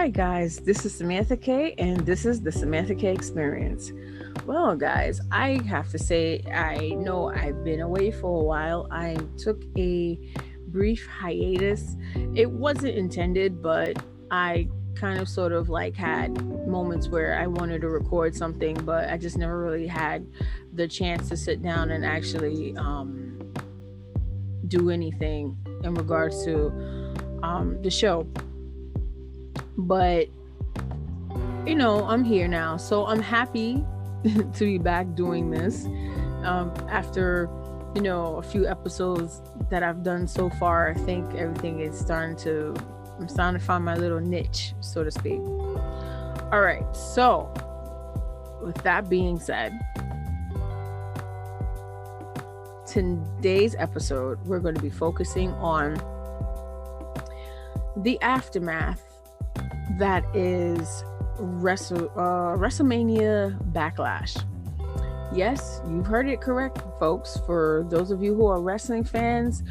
Hi guys, this is Samantha K and this is the Samantha K Experience. Well guys, I have to say I know I've been away for a while. I took a brief hiatus. It wasn't intended, but I kind of sort of like had moments where I wanted to record something, but I just never really had the chance to sit down and actually do anything in regards to the show. But I'm here now, so I'm happy to be back doing this after a few episodes that I've done so far. I think everything is I'm starting to find my little niche, so to speak. All right, so with that being said, today's episode we're going to be focusing on the aftermath that is Wrestlemania Backlash. Yes, you've heard it correct, folks. For those of you who are wrestling fans,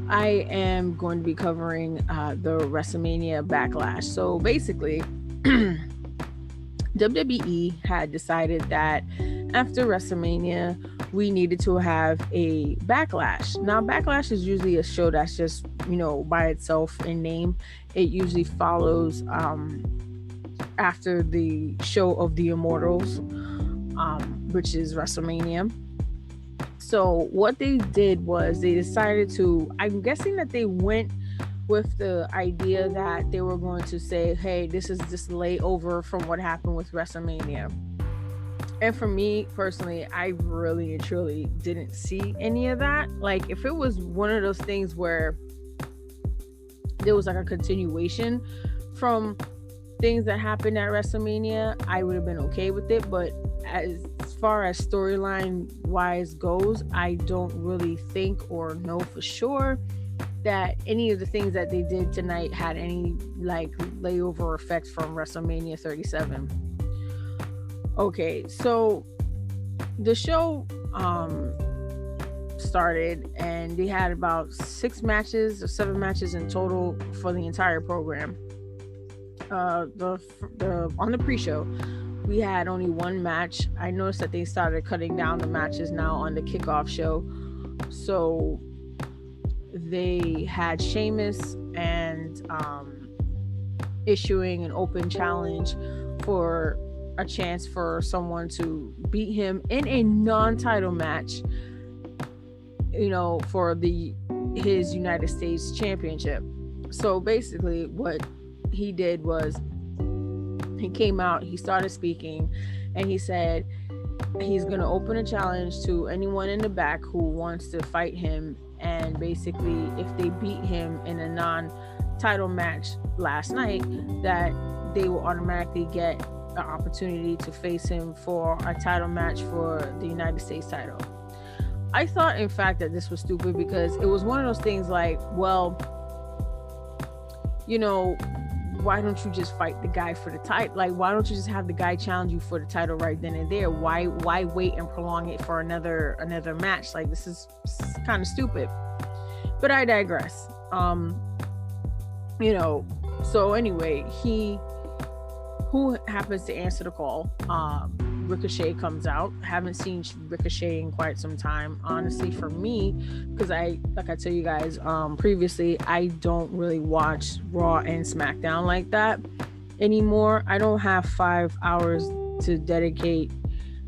I am going to be covering the Wrestlemania Backlash. So basically, WWE had decided that after WrestleMania, we needed to have a Backlash. Now, Backlash is usually a show that's just, by itself in name. It usually follows after the show of the Immortals, which is WrestleMania. So what they did was they decided to, I'm guessing that they went with the idea that they were going to say, hey, this is just layover from what happened with WrestleMania. And for me personally, I really and truly didn't see any of that. Like, if it was one of those things where there was like a continuation from things that happened at WrestleMania, I would have been okay with it. But as far as storyline wise goes, I don't really think or know for sure that any of the things that they did tonight had any like layover effects from WrestleMania 37. Okay, so the show started and they had about 6 matches or 7 matches in total for the entire program. On the pre-show, we had only 1 match. I noticed that they started cutting down the matches now on the kickoff show. So they had Sheamus and issuing an open challenge for a chance for someone to beat him in a non-title match, for his United States Championship. So basically what he did was he came out, he started speaking, and he said he's going to open a challenge to anyone in the back who wants to fight him. And basically, if they beat him in a non-title match last night, that they will automatically get an opportunity to face him for a title match for the United States title. I thought, in fact, that this was stupid because it was one of those things like, well, why don't you just fight the guy for the title? Like, why don't you just have the guy challenge you for the title right then and there? Why wait and prolong it for another match? Like, this is kind of stupid. But I digress. So anyway, who happens to answer the call? Ricochet comes out. Haven't seen Ricochet in quite some time, honestly, for me, because like I tell you guys previously, I don't really watch Raw and SmackDown like that anymore. I don't have 5 hours to dedicate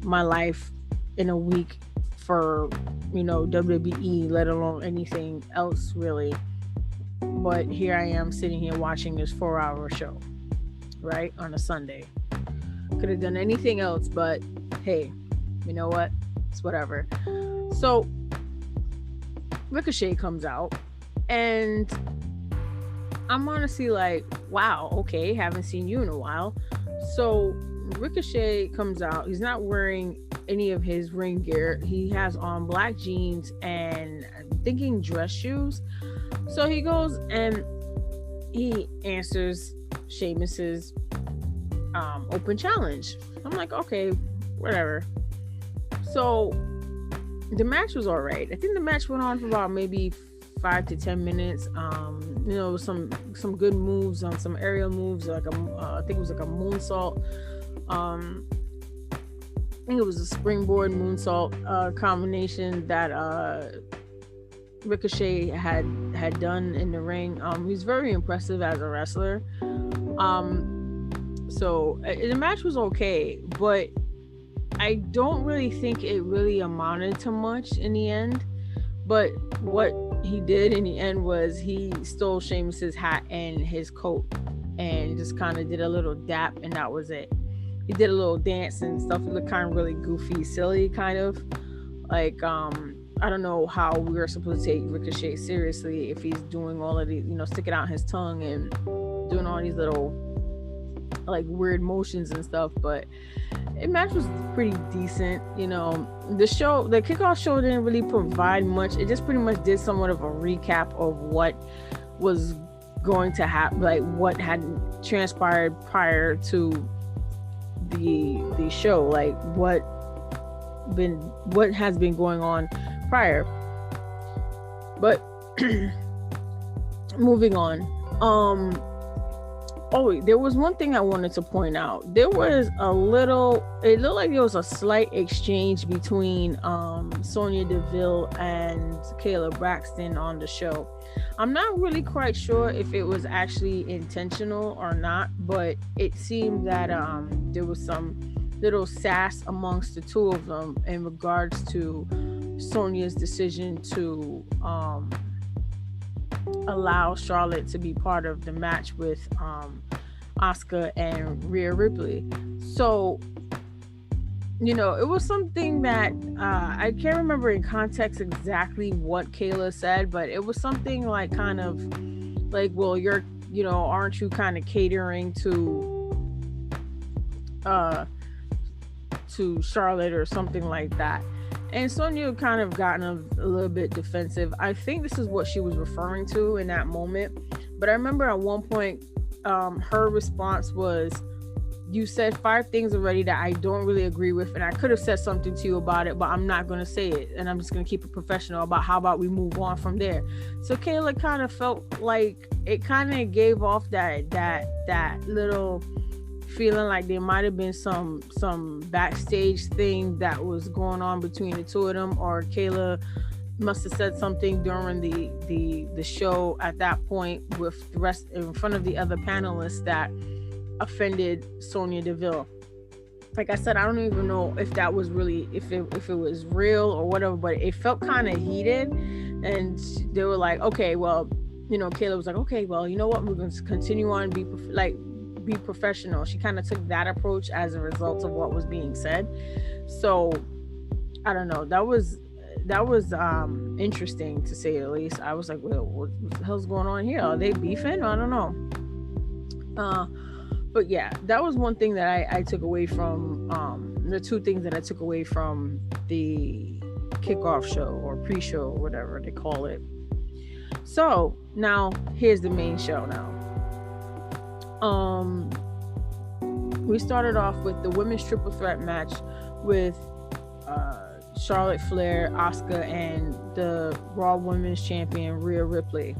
my life in a week for WWE, let alone anything else really. But here I am sitting here watching this 4-hour show, right, on a Sunday. Could have done anything else, but hey, you know what? It's whatever. So Ricochet comes out, and I'm honestly like, wow, okay, haven't seen you in a while. So Ricochet comes out. He's not wearing any of his ring gear. He has on black jeans and I'm thinking dress shoes. So he goes and he answers Sheamus's open challenge. I'm like, okay, whatever. So the match was all right. I think the match went on for about maybe 5 to 10 minutes. Some good moves on some aerial moves, like I think it was like a moonsault. I think it was a springboard moonsault combination that Ricochet had done in the ring. He's very impressive as a wrestler. So the match was okay, but I don't really think it really amounted to much in the end. But what he did in the end was he stole Sheamus's hat and his coat and just kind of did a little dap, and that was it. He did a little dance and stuff. It looked kind of really goofy, silly, kind of. Like, I don't know how we were supposed to take Ricochet seriously if he's doing all of these, sticking out his tongue and doing all these little, like, weird motions and stuff. But the match was pretty decent. The kickoff show didn't really provide much. It just pretty much did somewhat of a recap of what was going to happen, like what had transpired prior to the show, like what has been going on prior. But moving on, there was one thing I wanted to point out. There was it looked like there was a slight exchange between Sonya Deville and Kayla Braxton on the show. I'm not really quite sure if it was actually intentional or not, but it seemed that there was some little sass amongst the two of them in regards to Sonya's decision to allow Charlotte to be part of the match with Asuka and Rhea Ripley. So, it was something that I can't remember in context exactly what Kayla said, but it was something like kind of like, well, you're, aren't you kind of catering to Charlotte or something like that. And Sonya kind of gotten a little bit defensive. I think this is what she was referring to in that moment. But I remember at one point, her response was, you said 5 things already that I don't really agree with, and I could have said something to you about it, but I'm not going to say it, and I'm just going to keep it professional about how about we move on from there. So Kayla kind of felt like it kind of gave off that little feeling like there might have been some backstage thing that was going on between the two of them, or Kayla must have said something during the show at that point with the rest in front of the other panelists that offended Sonya Deville. Like I said, I don't even know if that was really if it was real or whatever, but it felt kind of heated, and they were like, okay, well, Kayla was like, okay, well, you know what, we're going to continue on, be professional. She kind of took that approach as a result of what was being said. So I don't know, that was interesting to say the least. I was like, well, what the hell's going on here? Are they beefing? I don't know. But yeah, that was one thing that I took away from the two things that I took away from the kickoff show or pre-show or whatever they call it. So now here's the main show now. We started off with the women's triple threat match with Charlotte Flair, Asuka, and the Raw Women's Champion Rhea Ripley.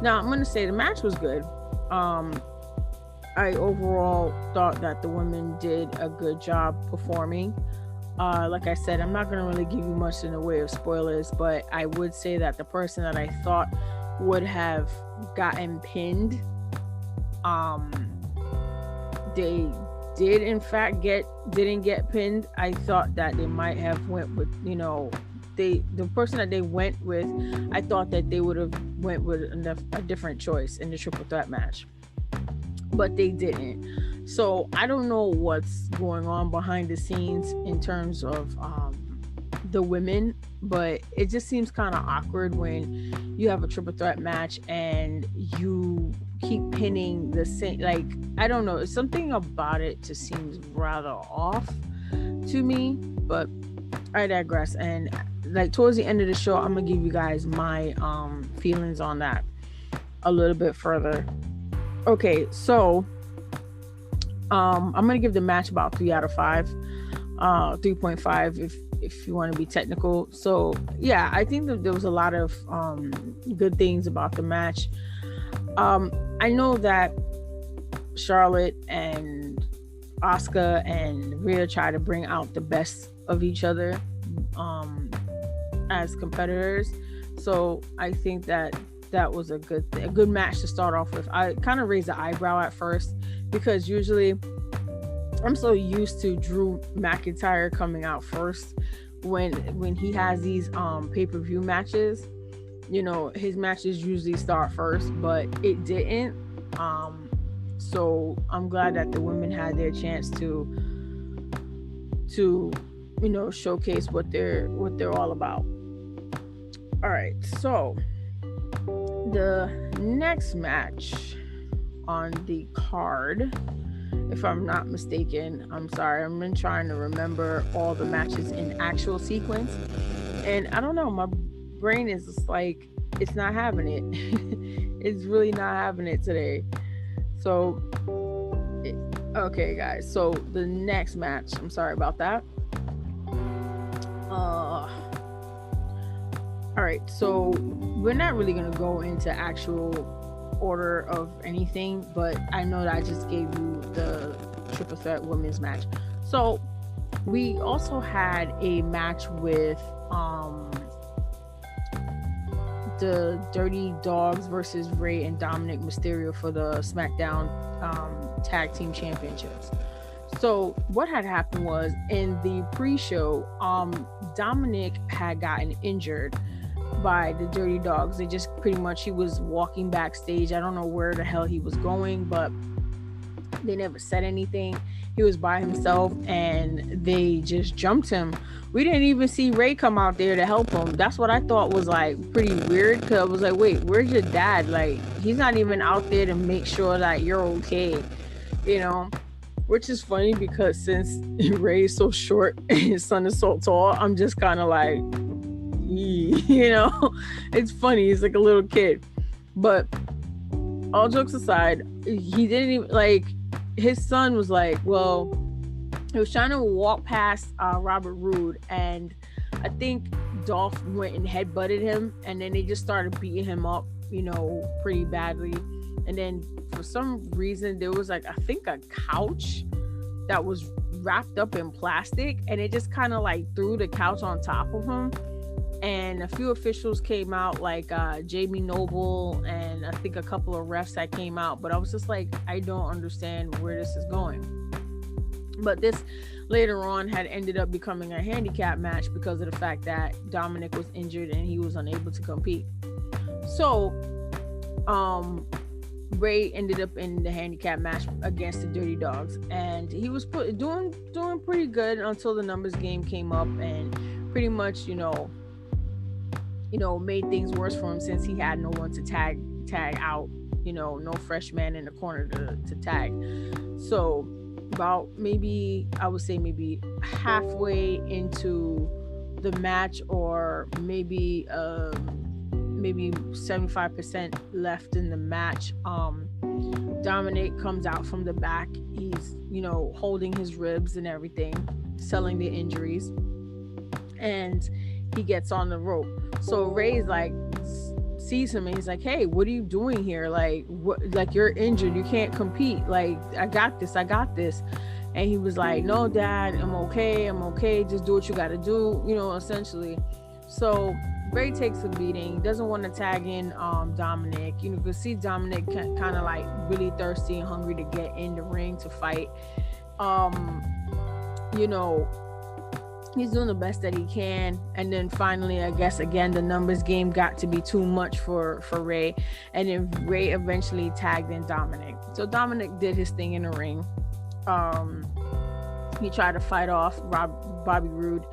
Now I'm gonna say the match was good. I overall thought that the women did a good job performing. Like I said, I'm not gonna really give you much in the way of spoilers, but I would say that the person that I thought would have gotten pinned, they did in fact didn't get pinned. I thought that they might have went with, the person that they went with, I thought that they would have went with a different choice in the triple threat match, but they didn't. So I don't know what's going on behind the scenes in terms of the women, but it just seems kind of awkward when you have a triple threat match and you keep pinning the same, like, I don't know, something about it just seems rather off to me, but I digress. And like towards the end of the show, I'm gonna give you guys my feelings on that a little bit further. Okay, so I'm gonna give the match about 3 out of 5, 3.5 if you want to be technical. So yeah, I think that there was a lot of good things about the match. I know that Charlotte and Asuka and Rhea try to bring out the best of each other as competitors. So I think that was a good match to start off with. I kind of raised the eyebrow at first because usually I'm so used to Drew McIntyre coming out first when he has these pay-per-view matches. You know, his matches usually start first, but it didn't. So I'm glad that the women had their chance to showcase what they're all about. All right, so the next match on the card, if I'm not mistaken, I'm sorry, I've been trying to remember all the matches in actual sequence, and I don't know, my brain is just like, it's not having it. It's really not having it today. So okay guys, so the next match, I'm sorry about that. All right, so we're not really gonna go into actual order of anything, but I know that I just gave you the triple threat women's match. So we also had a match with the Dirty Dogs versus Rey and Dominic Mysterio for the SmackDown Tag Team Championships. So what had happened was, in the pre-show, Dominic had gotten injured by the Dirty Dogs. They just he was walking backstage. I don't know where the hell he was going, but they never said anything. He was by himself and they just jumped him. We didn't even see Rey come out there to help him. That's what I thought was like pretty weird, because I was like, wait, where's your dad? Like, he's not even out there to make sure that you're okay, you know? Which is funny, because since Rey is so short and his son is so tall, I'm just kind of like, you know? It's funny. He's like a little kid. But all jokes aside, he didn't even, like, his son was like, well, he was trying to walk past Robert Roode, and I think Dolph went and headbutted him, and then they just started beating him up, you know, pretty badly. And then for some reason there was like, I think a couch that was wrapped up in plastic, and it just kind of like threw the couch on top of him. And a few officials came out, like Jamie Noble, and I think a couple of refs that came out, but I was just like, I don't understand where this is going. But this later on had ended up becoming a handicap match because of the fact that Dominic was injured and he was unable to compete. So Rey ended up in the handicap match against the Dirty Dogs, and he was doing pretty good until the numbers game came up and pretty much, you know, made things worse for him, since he had no one to tag out, you know, no fresh man in the corner to tag. So about maybe halfway into the match, or maybe 75% left in the match, Dominic comes out from the back. He's, you know, holding his ribs and everything, selling the injuries, and he gets on the rope. So Rey's like, sees him, and he's like, hey, what are you doing here? Like, what, like, you're injured, you can't compete. Like, I got this. And he was like, no, Dad, I'm okay, just do what you gotta do, you know, essentially. So Rey takes a beating, doesn't want to tag in Dominic. You know, you can see Dominic kind of like really thirsty and hungry to get in the ring to fight. You know, he's doing the best that he can, and then finally, I guess again, the numbers game got to be too much for Rey, and then Rey eventually tagged in Dominic. So Dominic did his thing in the ring. He tried to fight off Robert Roode.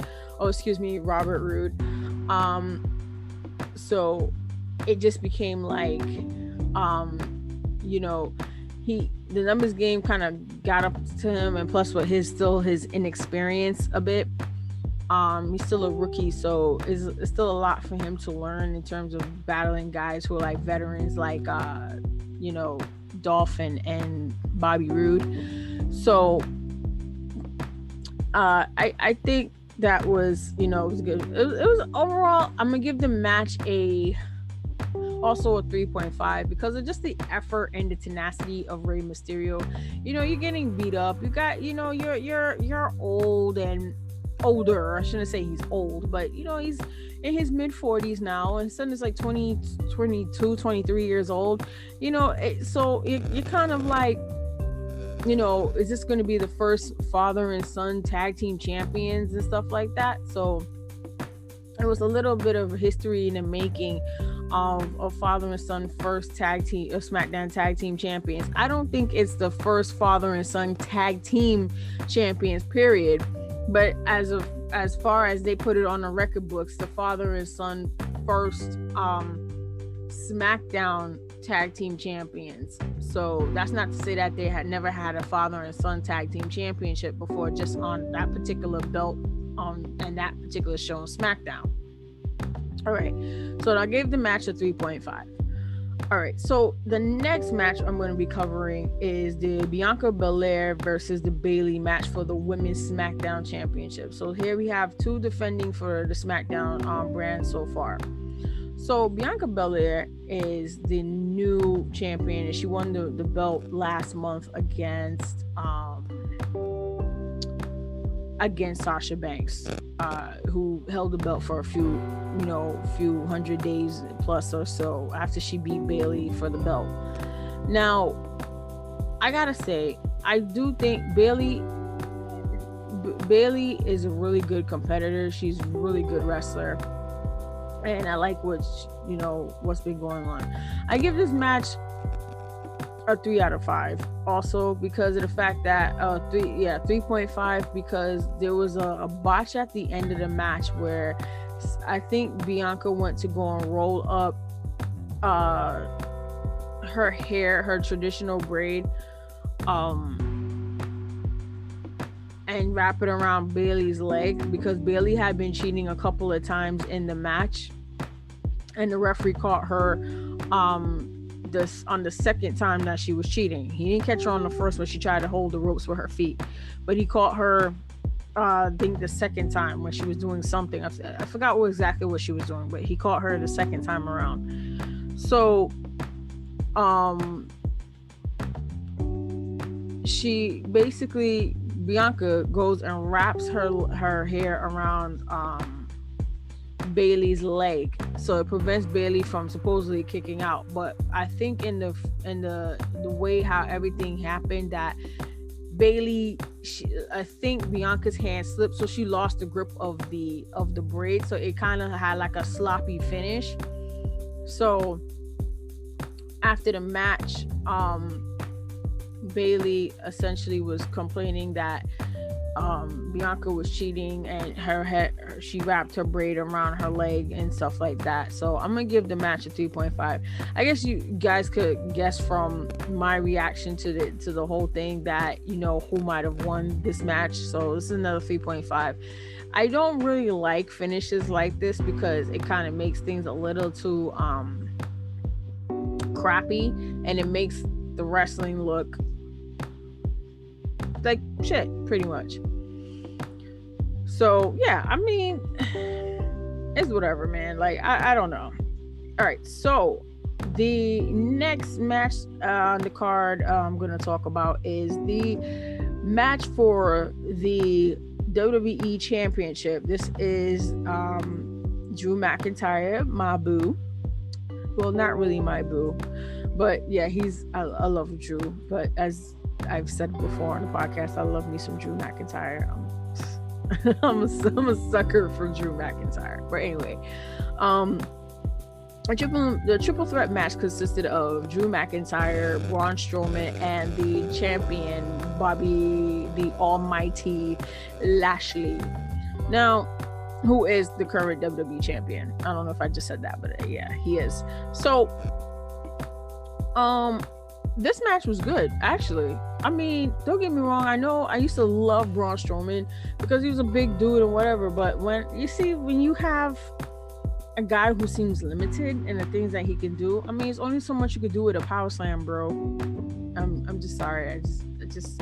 So it just became like, you know, the numbers game kind of got up to him, and plus with his inexperience a bit. He's still a rookie, so it's still a lot for him to learn in terms of battling guys who are like veterans, like you know, Dolph and Bobby Roode. So I think that was, it was good. It was overall, I'm gonna give the match also a 3.5 because of just the effort and the tenacity of Rey Mysterio. You're getting beat up. You got, you're old and older. I shouldn't say he's old, but he's in his mid 40s now, and son is like 20, 22, 23 years old. So you're kind of like, is this going to be the first father and son tag team champions and stuff like that? So it was a little bit of history in the making of father and son first tag team of SmackDown tag team champions. I don't think it's the first father and son tag team champions, period. But as far as they put it on the record books, the father and son first SmackDown tag team champions. So that's not to say that they had never had a father and son tag team championship before, just on that particular belt and that particular show on SmackDown. All right, so I gave the match a 3.5. All right, so the next match I'm going to be covering is the Bianca Belair versus the Bayley match for the Women's SmackDown Championship. So here we have two defending for the SmackDown brand so far. So Bianca Belair is the new champion, and she won the belt last month against Sasha Banks, who held the belt for a few hundred days plus or so after she beat Bayley for the belt. Now, I gotta say, I do think Bayley is a really good competitor. She's a really good wrestler, and I like what's been going on. I give this match a 3 out of 5, also because of the fact that 3.5, because there was a botch at the end of the match where I think Bianca went to go and roll up her hair, her traditional braid, and wrap it around Bayley's leg, because Bayley had been cheating a couple of times in the match, and the referee caught her on the second time that she was cheating. He didn't catch her on the first when she tried to hold the ropes with her feet, but he caught her I think the second time when she was doing something. I forgot exactly what she was doing, but he caught her the second time around. So she basically, Bianca goes and wraps her hair around Bayley's leg, so it prevents Bayley from supposedly kicking out. But I think in the way how everything happened, that Bayley, I think Bianca's hand slipped, so she lost the grip of the braid, so it kind of had like a sloppy finish. So after the match, Bayley essentially was complaining that Bianca was cheating, and she wrapped her braid around her leg and stuff like that. So I'm gonna give the match a 3.5. I guess you guys could guess from my reaction to the whole thing that who might have won this match. So this is another 3.5. I don't really like finishes like this because it kind of makes things a little too crappy, and it makes the wrestling look like shit, pretty much. So yeah, I mean, it's whatever, man. Like I don't know. All right, so the next match on the card I'm gonna talk about is the match for the WWE Championship. This is Drew McIntyre, my boo. Well, not really my boo, but yeah, I love Drew, but as I've said before on the podcast, I love me some Drew McIntyre. I'm a sucker for Drew McIntyre. But anyway, the triple threat match consisted of Drew McIntyre, Braun Strowman, and the champion Bobby the Almighty Lashley. Now, who is the current WWE champion? I don't know if I just said that, but yeah, he is. So, this match was good, actually. I mean, don't get me wrong. I know I used to love Braun Strowman because he was a big dude and whatever. But when you have a guy who seems limited in the things that he can do, I mean, it's only so much you could do with a power slam, bro. I'm just sorry. I just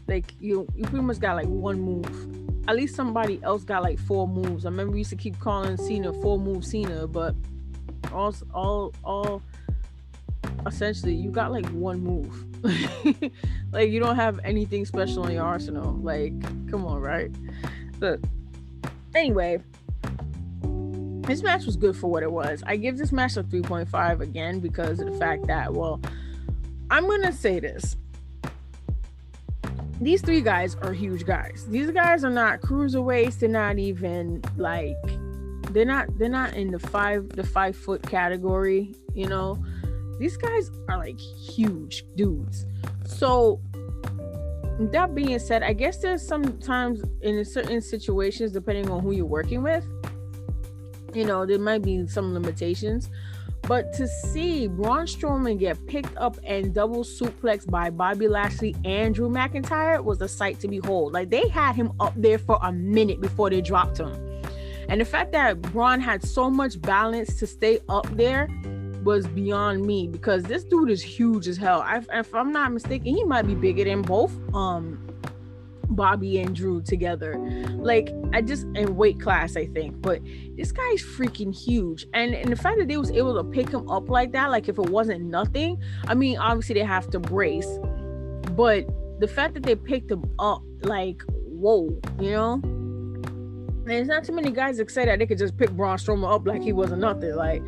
like you pretty much got like one move. at least somebody else got like 4 moves. I remember we used to keep calling Cena 4-move Cena, but all essentially you got like 1 move. Like, you don't have anything special in your arsenal. Like, come on, right? But anyway, this match was good for what it was. I give this match a 3.5 again because of the fact that, well, I'm gonna say this. These 3 guys are huge guys. These guys are not cruiserweights. They're not even like, they're not in the 5 foot category, you know. These guys are like huge dudes. So that being said, I guess there's sometimes in certain situations, depending on who you're working with, you know, there might be some limitations. But to see Braun Strowman get picked up and double suplexed by Bobby Lashley and Drew McIntyre was a sight to behold. Like, they had him up there for a minute before they dropped him. And the fact that Braun had so much balance to stay up there was beyond me, because this dude is huge as hell. If I'm not mistaken, he might be bigger than both Bobby and Drew together, like, in weight class, I think. But this guy's freaking huge, and the fact that they was able to pick him up like that, like if it wasn't nothing. I mean, obviously they have to brace, but the fact that they picked him up, like, whoa, you know. And there's not too many guys that say that they could just pick Braun Strowman up like he wasn't nothing. Like,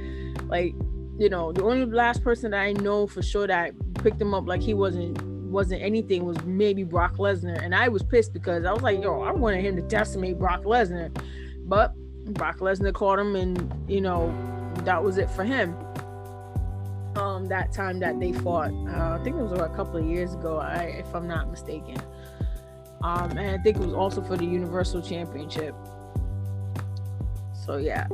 you know, the only last person that I know for sure that picked him up like he wasn't anything was maybe Brock Lesnar. And I was pissed because I was like, yo, I wanted him to decimate Brock Lesnar, but Brock Lesnar caught him, and, you know, that was it for him. That time that they fought, I think it was a couple of years ago, if I'm not mistaken. And I think it was also for the Universal Championship. So yeah,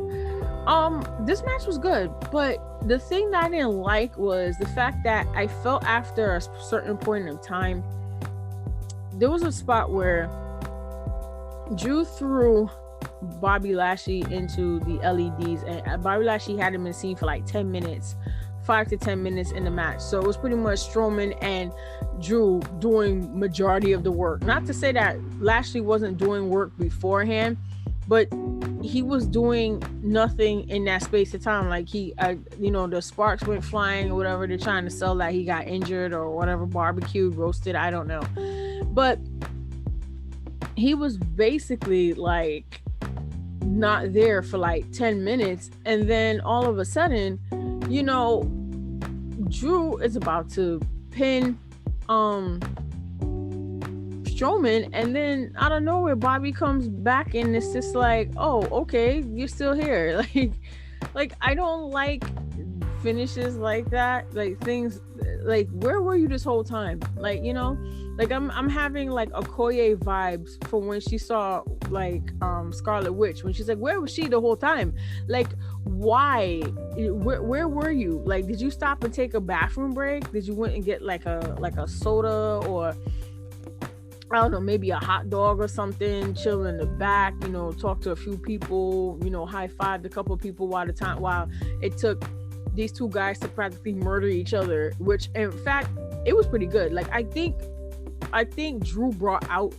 this match was good, but the thing that I didn't like was the fact that I felt after a certain point in time, there was a spot where Drew threw Bobby Lashley into the LEDs, and Bobby Lashley hadn't been seen for like 10 minutes, 5 to 10 minutes in the match. So it was pretty much Strowman and Drew doing majority of the work. Not to say that Lashley wasn't doing work beforehand, but he was doing nothing in that space of time. Like, you know, the sparks went flying or whatever. They're trying to sell that he got injured or whatever, barbecued, roasted, I don't know. But he was basically like not there for like 10 minutes. And then all of a sudden, you know, Drew is about to pin Strowman, and then out of nowhere Bobby comes back, and it's just like, oh, okay, you're still here. Like I don't like finishes like that, like things like, where were you this whole time? Like, you know, like I'm having like Okoye vibes from when she saw like Scarlet Witch, when she's like, where was she the whole time? Like, why? Where were you? Like, did you stop and take a bathroom break? Did you went and get like a soda, or I don't know, maybe a hot dog or something, chill in the back, you know, talk to a few people, you know, high-fived a couple of people while it took these 2 guys to practically murder each other, which in fact, it was pretty good. Like, I think Drew brought out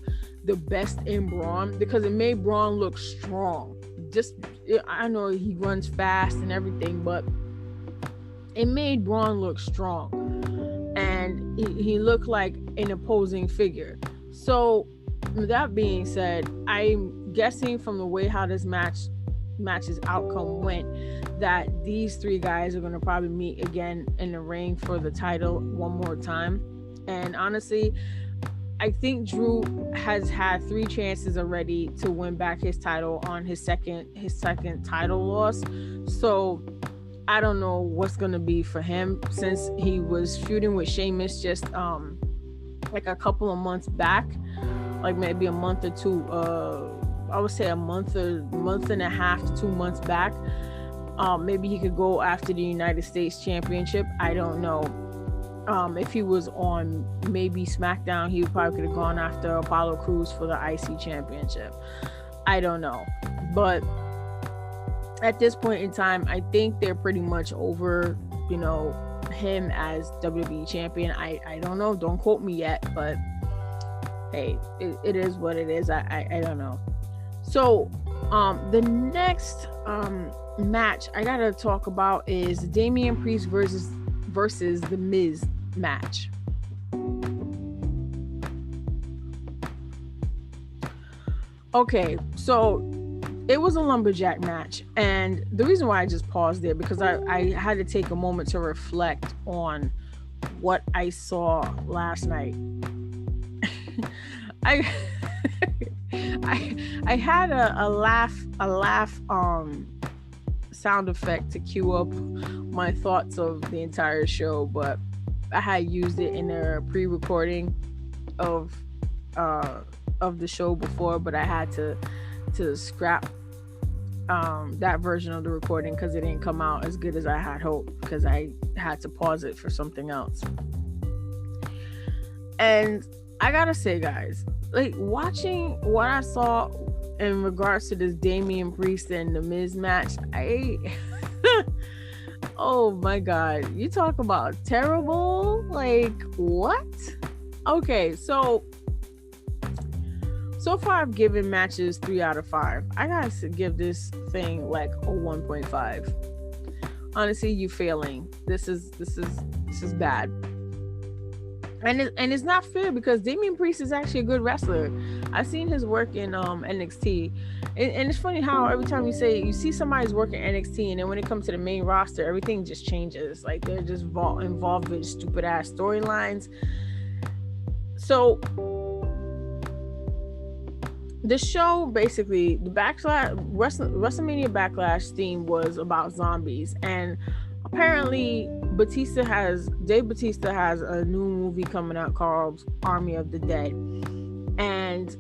the best in Braun, because it made Braun look strong. I know he runs fast and everything, but it made Braun look strong, and he looked like an opposing figure. So with that being said, I'm guessing from the way how this match's outcome went, that these 3 guys are going to probably meet again in the ring for the title one more time. And honestly, I think Drew has had 3 chances already to win back his title on his second title loss. So I don't know what's going to be for him, since he was feuding with Sheamus just like a couple of months back, like maybe a month or 2, I would say a month and a half to 2 months back. Maybe he could go after the United States Championship. I don't know. If he was on maybe SmackDown, he probably could have gone after Apollo Crews for the IC Championship. I don't know. But at this point in time, I think they're pretty much over, you know, him as WWE champion. I don't know, don't quote me yet, but hey, it is what it is. I don't know. So the next match I gotta talk about is Damian Priest versus the Miz match. Okay, so it was a lumberjack match, and the reason why I just paused there because I had to take a moment to reflect on what I saw last night. I I had a laugh sound effect to cue up my thoughts of the entire show, but I had used it in a pre-recording of the show before, but I had to scrap that version of the recording because it didn't come out as good as I had hoped, because I had to pause it for something else. And I gotta say, guys, like, watching what I saw in regards to this Damian Priest and the Miz match, oh my god, you talk about terrible. Like, what? Okay, so far I've given matches 3 out of 5. I gotta give this thing like a 1.5. Honestly, you failing. This is bad. And it's not fair because Damian Priest is actually a good wrestler. I've seen his work in NXT, and it's funny how every time you see somebody's work in NXT, and then when it comes to the main roster, everything just changes. Like, they're just involved with stupid ass storylines. So the show, basically, the Wrestlemania Backlash theme was about zombies, and apparently Dave Bautista has a new movie coming out called Army of the Dead, and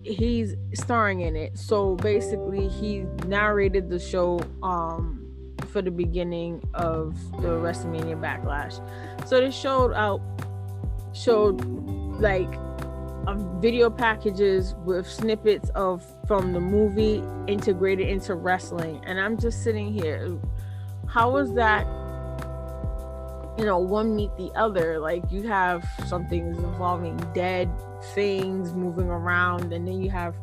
he's starring in it. So basically, he narrated the show for the beginning of the Wrestlemania Backlash. So they showed like video packages with snippets from the movie integrated into wrestling, and I'm just sitting here, how is that, one meet the other? Like, you have something involving dead things moving around, and then you have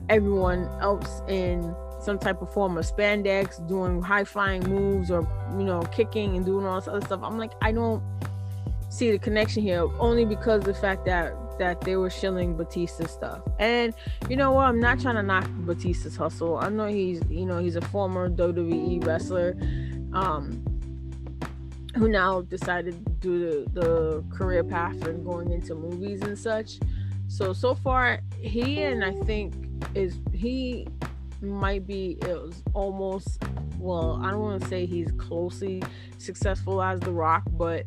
everyone else in some type of form of spandex doing high-flying moves, or kicking and doing all this other stuff. I'm like, I don't see the connection here, only because of the fact that they were shilling Batista's stuff. And you know what, I'm not trying to knock Batista's hustle. I know he's a former WWE wrestler who now decided to do the career path and going into movies and such. So far, I think he might be, it was almost, well, I don't want to say he's closely successful as The Rock, but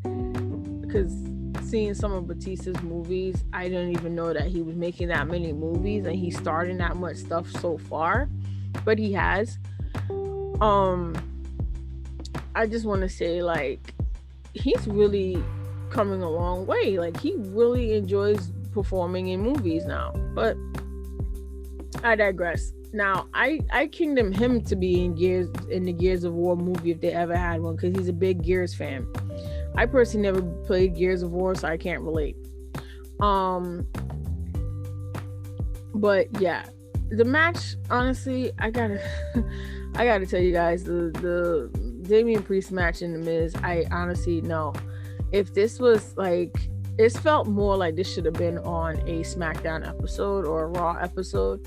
because seeing some of Batista's movies, I didn't even know that he was making that many movies and he's starting that much stuff so far, but he has. I just want to say, like, he's really coming a long way. Like, he really enjoys performing in movies now. But I digress. Now, I kingdom him to be in the Gears of War movie if they ever had one, because he's a big Gears fan. I personally never played Gears of War, so I can't relate. But yeah, the match, honestly, I gotta tell you guys, the Damian Priest match in the Miz, I honestly know, if this was like, it felt more like this should have been on a SmackDown episode or a Raw episode.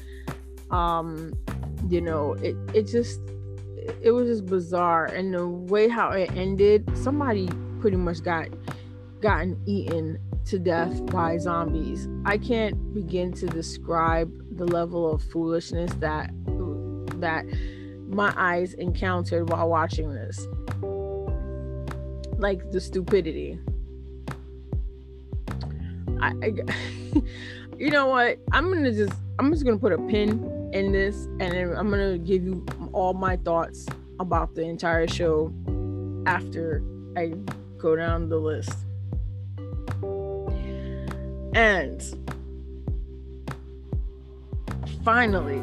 It was just bizarre, and the way how it ended, somebody pretty much gotten eaten to death by zombies. I can't begin to describe the level of foolishness that my eyes encountered while watching this. Like, the stupidity. You know what? I'm just gonna put a pin in this, and then I'm gonna give you all my thoughts about the entire show after I go down the list. And finally,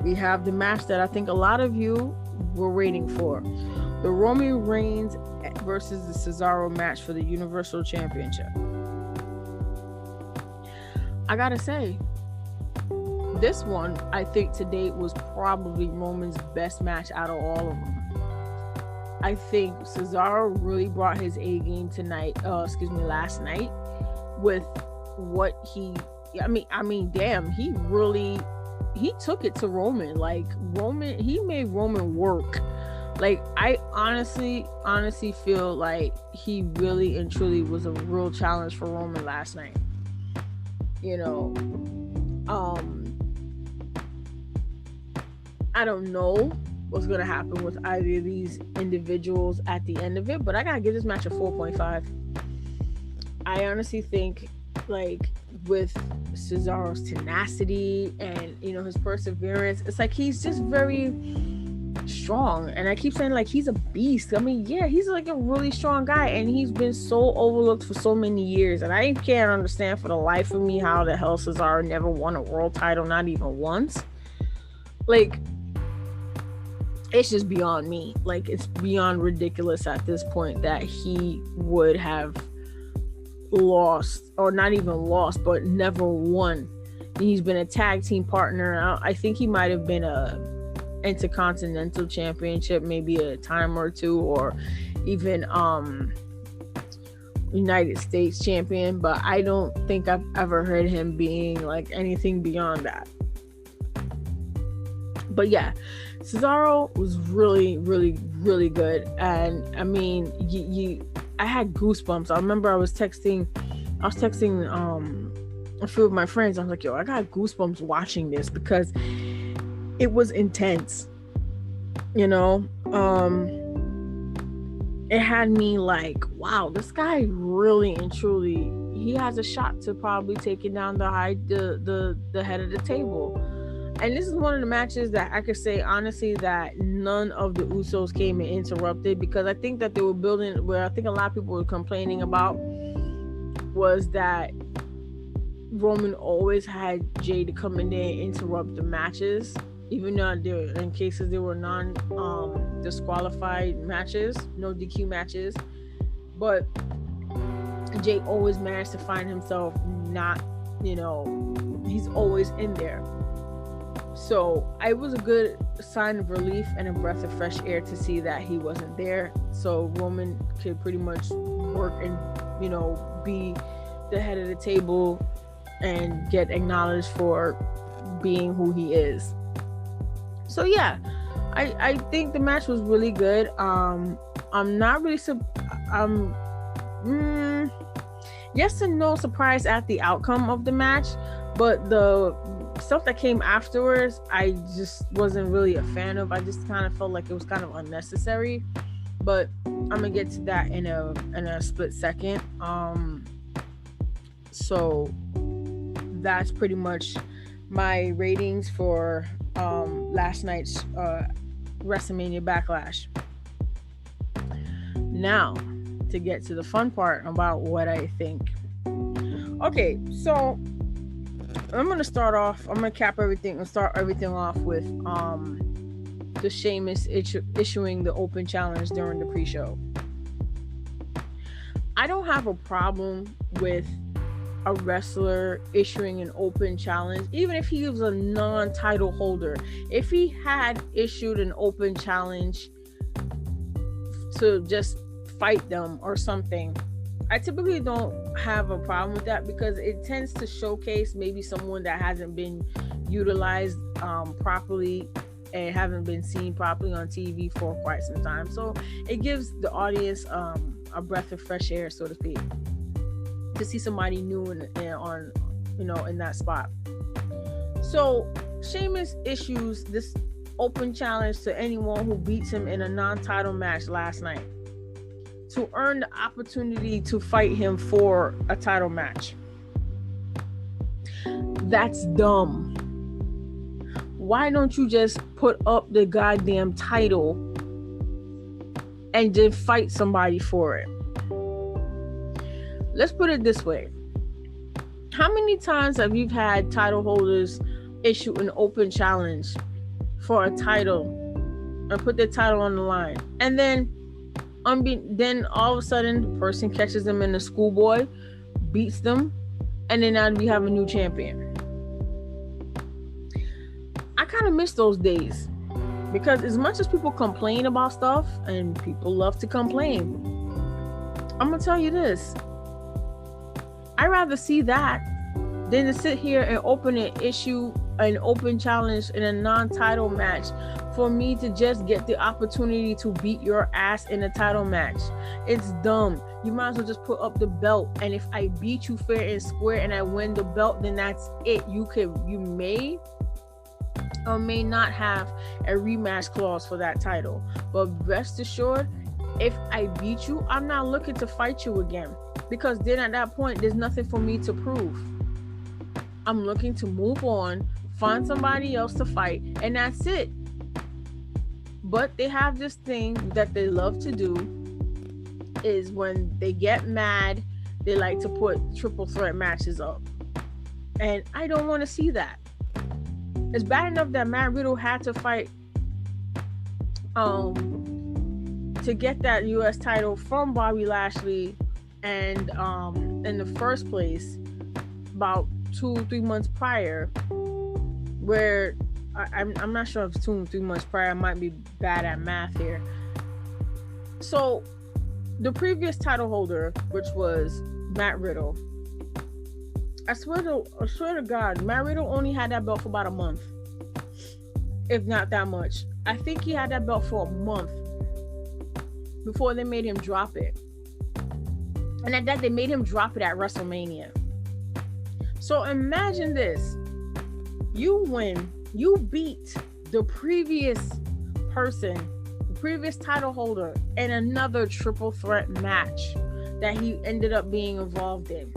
we have the match that I think a lot of you were waiting for. The Roman Reigns versus the Cesaro match for the Universal Championship. I gotta say, this one, I think to date was probably Roman's best match out of all of them. I think Cesaro really brought his A game last night with what he damn, he took it to Roman. Like he made Roman work. Like I honestly feel like he really and truly was a real challenge for Roman last night. You know, I don't know what's gonna happen with either of these individuals at the end of it, but I gotta give this match a 4.5. I honestly think, like, with Cesaro's tenacity and, you know, his perseverance, it's like he's just very strong. And I keep saying, like, he's a beast. I mean, yeah, he's like a really strong guy, and he's been so overlooked for so many years. And I can't understand for the life of me how the hell Cesaro never won a world title, not even once. Like, it's just beyond me. Like, it's beyond ridiculous at this point that he would have lost, or not even lost, but never won. He's been a tag team partner. I think he might have been a Intercontinental Championship maybe a time or two, or even United States champion, but I don't think I've ever heard him being like anything beyond that. But yeah, Cesaro was really, really, really good. And I mean, I had goosebumps. I remember I was texting a few of my friends. I was like, yo, I got goosebumps watching this because it was intense. You know, it had me like, wow, this guy really and truly, he has a shot to probably taking down the head of the table. And this is one of the matches that I could say honestly that none of the Usos came and interrupted, because I think that they were building, where I think a lot of people were complaining about was that Roman always had Jay to come in there and interrupt the matches, even though in cases there were disqualified matches, no DQ matches. But Jay always managed to find himself not, you know, he's always in there. So it was a good sign of relief and a breath of fresh air to see that he wasn't there. So Roman could pretty much work and, you know, be the head of the table and get acknowledged for being who he is. So yeah, I think the match was really good. I'm not really yes and no surprised at the outcome of the match, but the stuff that came afterwards I just wasn't really a fan of. I just kind of felt like it was kind of unnecessary, but I'm gonna get to that in a split second. So that's pretty much my ratings for last night's Wrestlemania Backlash. Now to get to the fun part about what I think. Okay, so I'm gonna cap everything and start everything off with the Sheamus issuing the open challenge during the pre-show. I don't have a problem with a wrestler issuing an open challenge, even if he was a non-title holder. If he had issued an open challenge to just fight them or something, I typically don't have a problem with that, because it tends to showcase maybe someone that hasn't been utilized properly and haven't been seen properly on TV for quite some time. So it gives the audience a breath of fresh air, so to speak, to see somebody new in that spot. So Sheamus issues this open challenge to anyone who beats him in a non-title match last night to earn the opportunity to fight him for a title match. That's dumb. Why don't you just put up the goddamn title and then fight somebody for it? Let's put it this way. How many times have you had title holders issue an open challenge for a title and put their title on the line, and then all of a sudden the person catches them in the schoolboy, beats them, and then now we have a new champion? I kind of miss those days, because as much as people complain about stuff, and people love to complain, I'm gonna tell you this: I'd rather see that than to sit here and open an open challenge in a non-title match for me to just get the opportunity to beat your ass in a title match. It's dumb. You might as well just put up the belt, and if I beat you fair and square and I win the belt, then that's it. You may or may not have a rematch clause for that title, but rest assured, if I beat you, I'm not looking to fight you again, because then at that point there's nothing for me to prove. I'm looking to move on, find somebody else to fight, and that's it. But they have this thing that they love to do, is when they get mad, they like to put triple threat matches up, and I don't want to see that. It's bad enough that Matt Riddle had to fight to get that US title from Bobby Lashley, and in the first place about 2-3 months prior, where I'm not sure if it's 2-3 months prior. I might be bad at math here. So the previous title holder, which was Matt Riddle, I swear to God, Matt Riddle only had that belt for about a month, if not that much. I think he had that belt for a month before they made him drop it. And at that, they made him drop it at WrestleMania. So imagine this. You win. You beat the previous person, the previous title holder, in another triple threat match that he ended up being involved in,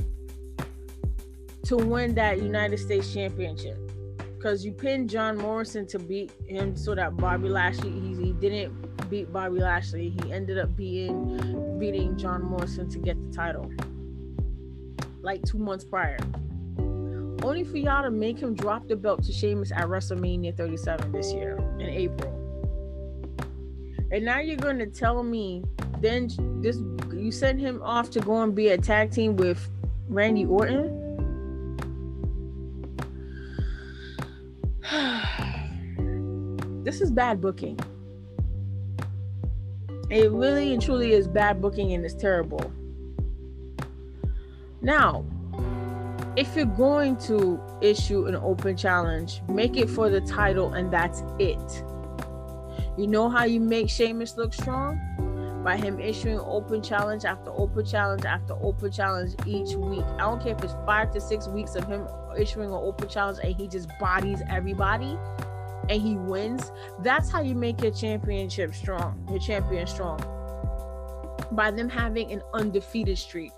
to win that United States Championship. Because you pinned John Morrison to beat him, so that Bobby Lashley, he didn't beat Bobby Lashley. He ended up beating John Morrison to get the title, like 2 months prior. Only for y'all to make him drop the belt to Sheamus at WrestleMania 37 this year in April. And now you're going to tell me then you send him off to go and be a tag team with Randy Orton? This is bad booking. It really and truly is bad booking, and it's terrible. Now, if you're going to issue an open challenge, make it for the title, and that's it. You know how you make Sheamus look strong? By him issuing open challenge after open challenge after open challenge each week. I don't care if it's 5 to 6 weeks of him issuing an open challenge and he just bodies everybody and he wins. That's how you make your championship strong, your champion strong. By them having an undefeated streak.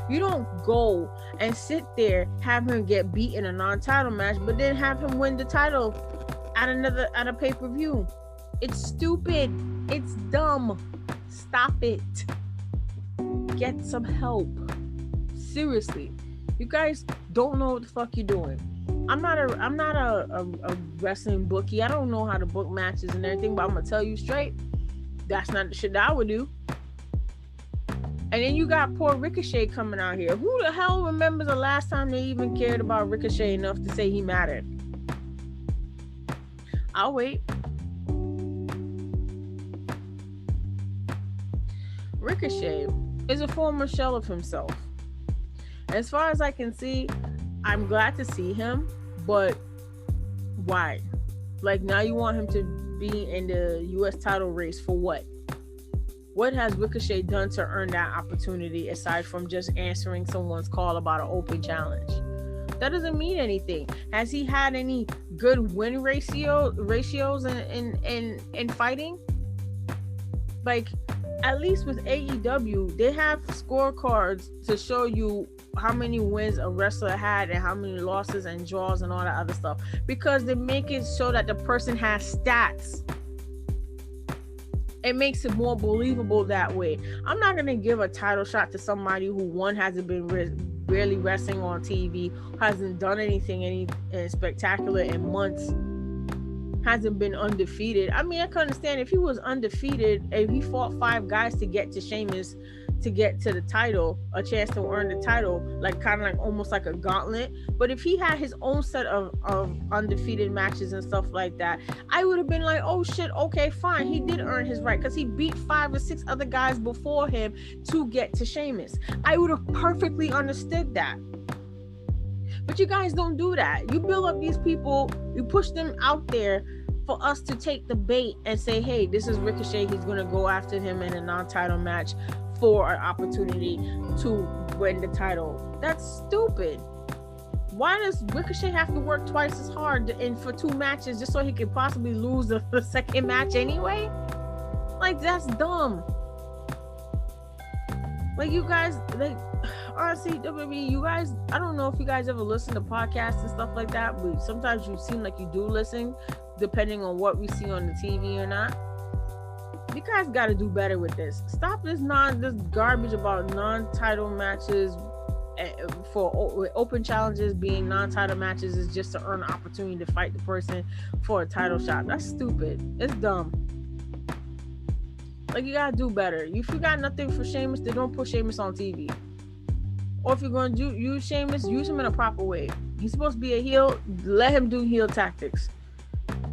You don't go and sit there, have him get beat in a non-title match, but then have him win the title at a pay-per-view. It's stupid. It's dumb. Stop it. Get some help. Seriously. You guys don't know what the fuck you're doing. I'm not a wrestling bookie. I don't know how to book matches and everything, but I'm gonna tell you straight, that's not the shit that I would do. And then you got poor Ricochet coming out here. Who the hell remembers the last time they even cared about Ricochet enough to say he mattered? I'll wait. Ricochet is a former shell of himself. As far as I can see, I'm glad to see him, but why? Like, now you want him to be in the US title race for what? What has Ricochet done to earn that opportunity aside from just answering someone's call about an open challenge? That doesn't mean anything. Has he had any good win ratios in fighting? Like, at least with AEW, they have scorecards to show you how many wins a wrestler had and how many losses and draws and all that other stuff, because they make it so that the person has stats. It makes it more believable that way. I'm not going to give a title shot to somebody who, one, hasn't been barely wrestling on TV, hasn't done anything spectacular in months, hasn't been undefeated. I mean, I can understand if he was undefeated, if he fought 5 guys to get to Sheamus to get to the title, a chance to earn the title, like kind of like almost like a gauntlet. But if he had his own set of undefeated matches and stuff like that, I would have been like, oh shit, okay, fine, he did earn his right, because he beat 5 or 6 other guys before him to get to Sheamus. I would have perfectly understood that. But you guys don't do that. You build up these people, you push them out there for us to take the bait and say, hey, this is Ricochet, he's going to go after him in a non-title match for an opportunity to win the title. That's stupid. Why does Ricochet have to work twice as hard for 2 matches just so he could possibly lose the second match anyway? Like, that's dumb. Like, you guys, like, honestly, WWE, you guys, I don't know if you guys ever listen to podcasts and stuff like that, but sometimes you seem like you do listen, depending on what we see on the TV or not. You guys got to do better with this. Stop this garbage about non-title matches for open challenges being non-title matches is just to earn an opportunity to fight the person for a title shot. That's stupid. It's dumb. Like, you gotta do better. If you got nothing for Sheamus, then don't put Sheamus on TV. Or if you're going to use Sheamus, use him in a proper way. He's supposed to be a heel. Let him do heel tactics.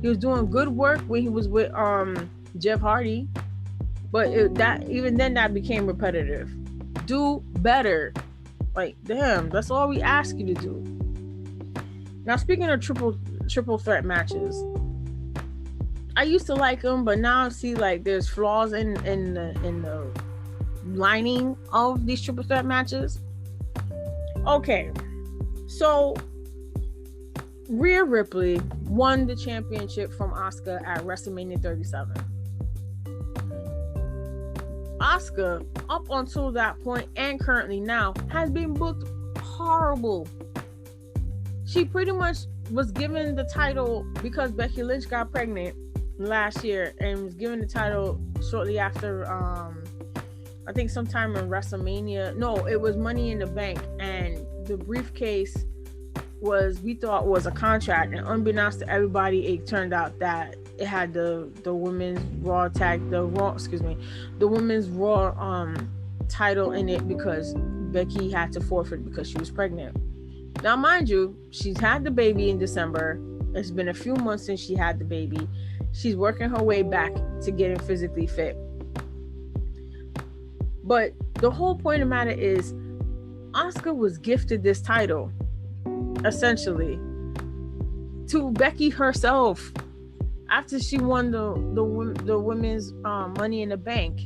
He was doing good work when he was with Jeff Hardy, but even then that became repetitive. Do better. Like, damn, that's all we ask you to do. Now, speaking of triple threat matches, I used to like them, but now I see like there's flaws in the lining of these triple threat matches. Okay, so Rhea Ripley won the championship from Asuka at WrestleMania 37. Asuka, up until that point and currently now, has been booked horrible. She pretty much was given the title because Becky Lynch got pregnant last year and was given the title shortly after I think sometime in WrestleMania. No, it was Money in the Bank, and the briefcase we thought was a contract, and unbeknownst to everybody, it turned out that it had the women's women's Raw title in it, because Becky had to forfeit because she was pregnant. Now, mind you, she's had the baby in December. It's been a few months since she had the baby. She's working her way back to getting physically fit. But the whole point of the matter is, Asuka was gifted this title, essentially, to Becky herself after she won the women's Money in the Bank.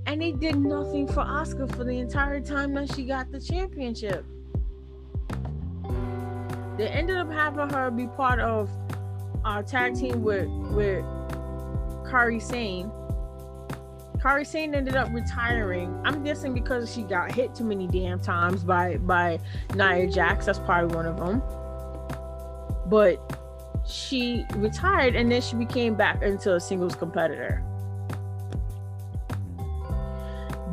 And they did nothing for Asuka for the entire time that she got the championship. They ended up having her be part of a tag team with Kairi Sane. Kairi Sane ended up retiring. I'm guessing because she got hit too many damn times by Nia Jax. That's probably one of them. But she retired, and then she became back into a singles competitor.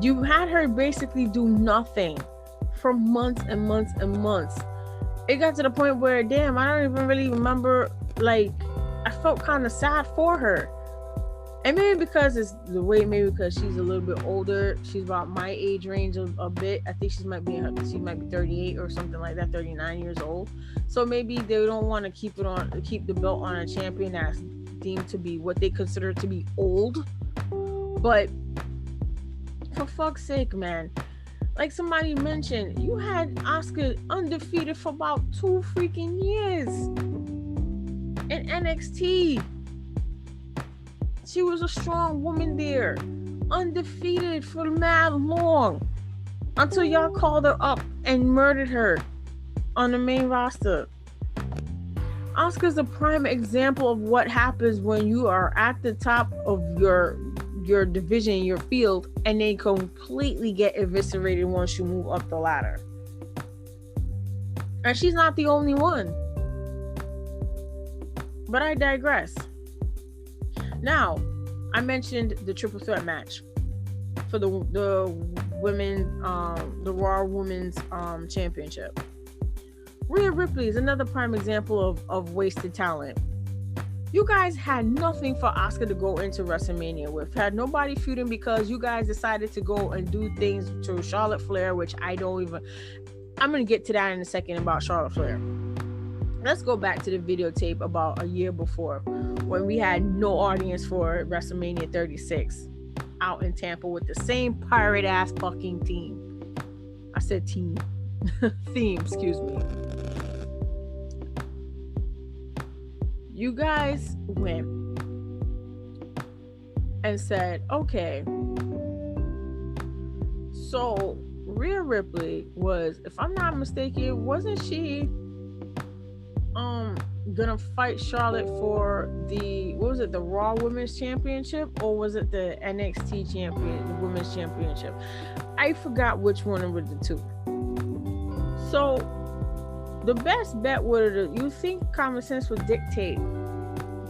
You had her basically do nothing for months and months and months. It got to the point where, damn, I don't even really remember, like, I felt kind of sad for her. And maybe because she's a little bit older. She's about my age range a bit. I think she might be 38 or something like that, 39 years old. So maybe they don't want to keep the belt on a champion that's deemed to be what they consider to be old. But for fuck's sake, man. Like somebody mentioned, you had Asuka undefeated for about 2 freaking years in NXT. She was a strong woman there, undefeated for mad long, until y'all called her up and murdered her on the main roster. Asuka's a prime example of what happens when you are at the top of your division, your field, and they completely get eviscerated once you move up the ladder. And she's not the only one. But I digress. Now, I mentioned the triple threat match for the women, the Raw Women's Championship. Rhea Ripley is another prime example of wasted talent. You guys had nothing for Asuka to go into WrestleMania with. Had nobody feuding because you guys decided to go and do things to Charlotte Flair, which I'm going to get to that in a second about Charlotte Flair. Let's go back to the videotape about a year before when we had no audience for WrestleMania 36 out in Tampa with the same pirate ass fucking team. I said team. Theme, excuse me. You guys went and said, okay, so Rhea Ripley was, if I'm not mistaken, wasn't she gonna fight Charlotte for the, what was it, the Raw Women's Championship, or was it the NXT Women's Championship? I forgot which one of the two. So the best bet would have, you think common sense would dictate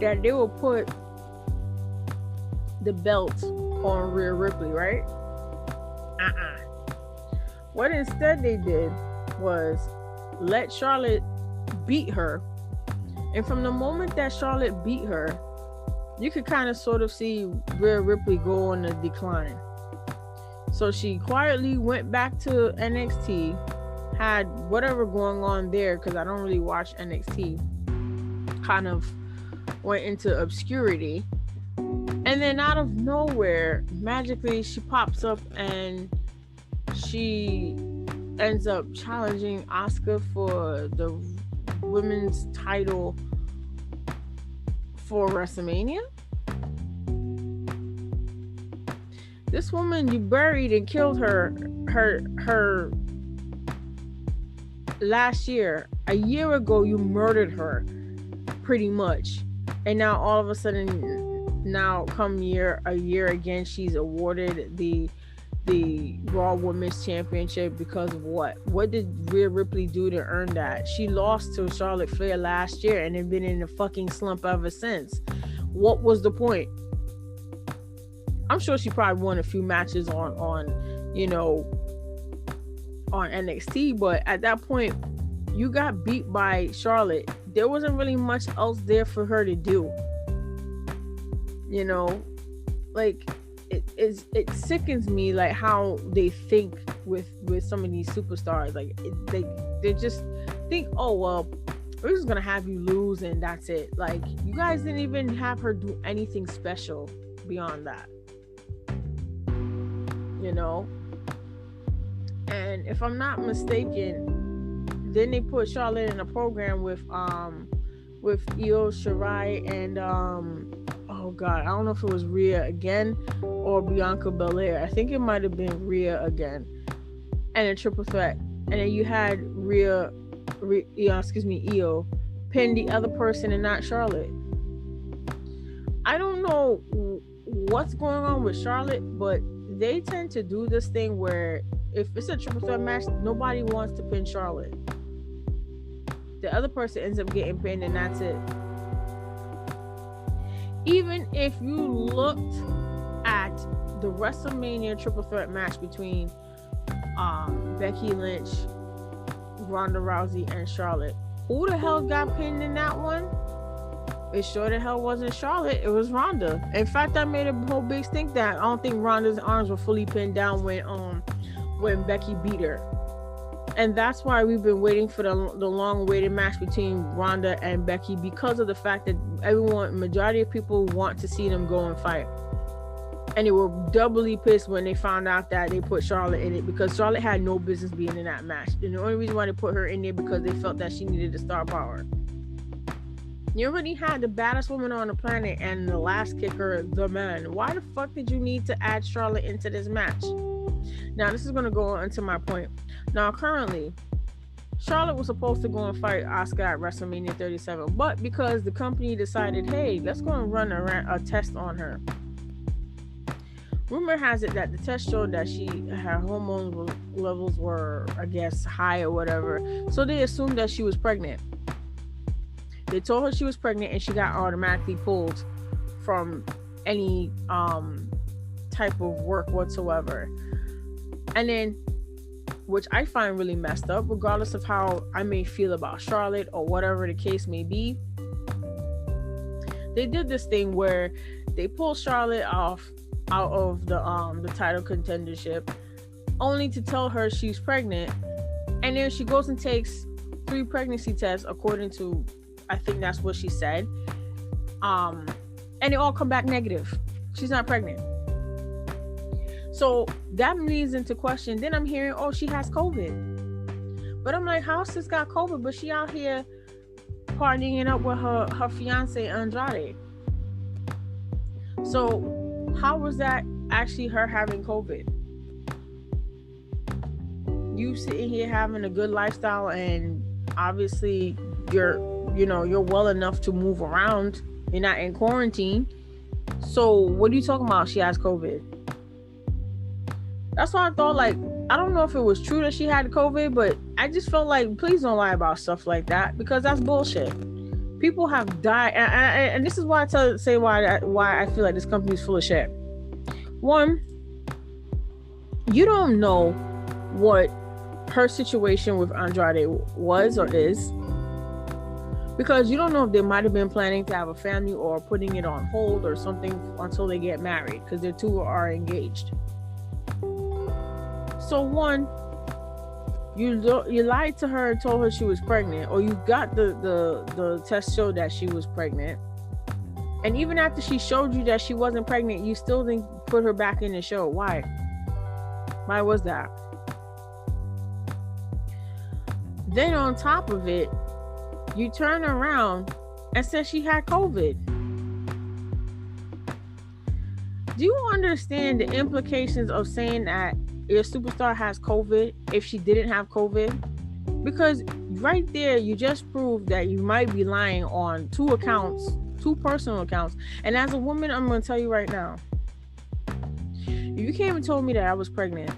that they will put the belt on Rhea Ripley, right? What instead they did was let Charlotte beat her. And from the moment that Charlotte beat her, you could kind of sort of see Rhea Ripley go on a decline. So she quietly went back to NXT, had whatever going on there, because I don't really watch NXT, kind of went into obscurity. And then out of nowhere, magically, she pops up and she ends up challenging Asuka for the women's title for WrestleMania. This woman, you buried and killed her last year. A year ago, you murdered her, pretty much. And now all of a sudden, now come a year again, she's awarded the Raw Women's Championship because of what? What did Rhea Ripley do to earn that? She lost to Charlotte Flair last year and had been in a fucking slump ever since. What was the point? I'm sure she probably won a few matches on NXT, but at that point, you got beat by Charlotte. There wasn't really much else there for her to do. Like, it sickens me, like how they think with some of these superstars. Like they just think, oh well, we're just gonna have you lose and that's it. Like, you guys didn't even have her do anything special beyond that. And if I'm not mistaken, then they put Charlotte in a program with Io Shirai and oh god, I don't know if it was Rhea again or Bianca Belair. I think it might have been Rhea again, and a triple threat. And then you had Io pin the other person and not Charlotte. I don't know what's going on with Charlotte, but they tend to do this thing where if it's a triple threat match, nobody wants to pin Charlotte. The other person ends up getting pinned and that's it. Even if you looked at the WrestleMania triple threat match between Becky Lynch, Ronda Rousey, and Charlotte, who the hell got pinned in that one? It sure the hell wasn't Charlotte, it was Ronda. In fact, I made a whole big stink that I don't think Ronda's arms were fully pinned down when Becky beat her. And that's why we've been waiting for the long-awaited match between Ronda and Becky, because of the fact that majority of people want to see them go and fight. And they were doubly pissed when they found out that they put Charlotte in it, because Charlotte had no business being in that match. And the only reason why they put her in there because they felt that she needed the star power. You already had the baddest woman on the planet and the last kicker, the man. Why the fuck did you need to add Charlotte into this match? Now, this is going to go into my point. Now, currently, Charlotte was supposed to go and fight Asuka at WrestleMania 37, but because the company decided, hey, let's go and run a test on her. Rumor has it that the test showed that her hormone levels were, I guess, high or whatever, so they assumed that she was pregnant. They told her she was pregnant and she got automatically pulled from any type of work whatsoever. And then, which I find really messed up, regardless of how I may feel about Charlotte or whatever the case may be, they did this thing where they pulled Charlotte out of the title contendership, only to tell her she's pregnant, and then she goes and takes 3 pregnancy tests, according to, I think that's what she said, and they all come back negative. She's not pregnant. So that leads into question. Then I'm hearing, oh, she has COVID. But I'm like, how sis got COVID, but she out here partying up with her fiance Andrade? So how was that actually her having COVID? You sitting here having a good lifestyle, and obviously you're well enough to move around. You're not in quarantine. So what are you talking about? She has COVID. That's why I thought, like, I don't know if it was true that she had COVID, but I just felt like, please don't lie about stuff like that, because that's bullshit. People have died, and this is why I say why I feel like this company is full of shit. One, you don't know what her situation with Andrade was or is, because you don't know if they might have been planning to have a family or putting it on hold or something until they get married, because the two are engaged. So one, you lied to her and told her she was pregnant, or you got the test showed that she was pregnant, and even after she showed you that she wasn't pregnant, you still didn't put her back in the show. Why was that? Then on top of it, you turn around and said she had COVID. Do you understand the implications of saying that your superstar has COVID if she didn't have COVID? Because right there, you just proved that you might be lying on 2 accounts, 2 personal accounts. And as a woman, I'm going to tell you right now, if you came and told me that I was pregnant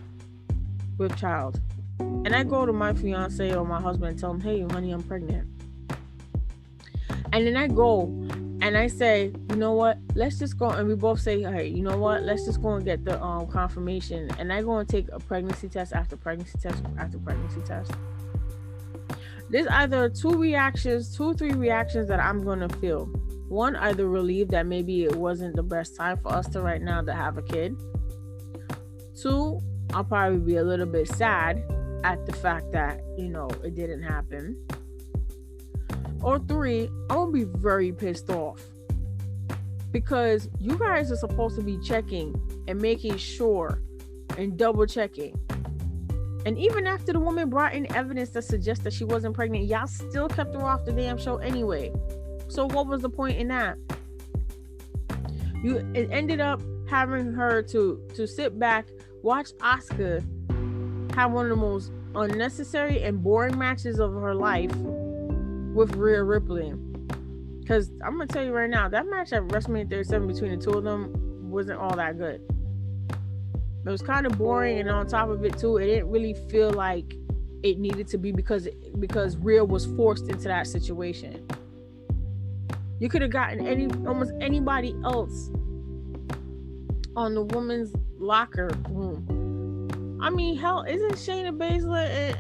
with child, and I go to my fiance or my husband and tell him, hey, honey, I'm pregnant. And then I go and I say, you know what, let's just go, and we both say, hey, you know what, let's just go and get the confirmation, and I go and take a pregnancy test after pregnancy test after pregnancy test. There's either 2 or 3 reactions that I'm going to feel. One, either relieved that maybe it wasn't the best time for us to right now to have a kid. 2, I'll probably be a little bit sad at the fact that, it didn't happen. Or 3, I will be very pissed off, because you guys are supposed to be checking and making sure and double checking. And even after the woman brought in evidence that suggests that she wasn't pregnant, y'all still kept her off the damn show anyway. So what was the point in that? It ended up having her to sit back, watch Asuka have one of the most unnecessary and boring matches of her life with Rhea Ripley. Because I'm going to tell you right now, that match at WrestleMania 37 between the two of them wasn't all that good. It was kind of boring, and on top of it too, it didn't really feel like it needed to be, because Rhea was forced into that situation. You could have gotten almost anybody else on the women's locker room. I mean, hell, isn't Shayna Baszler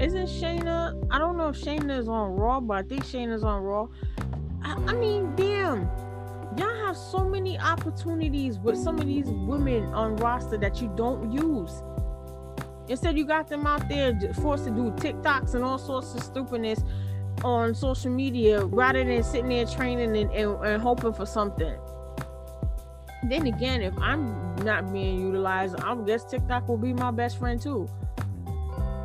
isn't Shayna, I don't know if Shayna is on Raw, but I think Shayna's on Raw. I mean, damn, y'all have so many opportunities with some of these women on roster that you don't use. Instead, you got them out there forced to do TikToks and all sorts of stupidness on social media, rather than sitting there training and hoping for something. Then again, if I'm not being utilized, I guess TikTok will be my best friend too.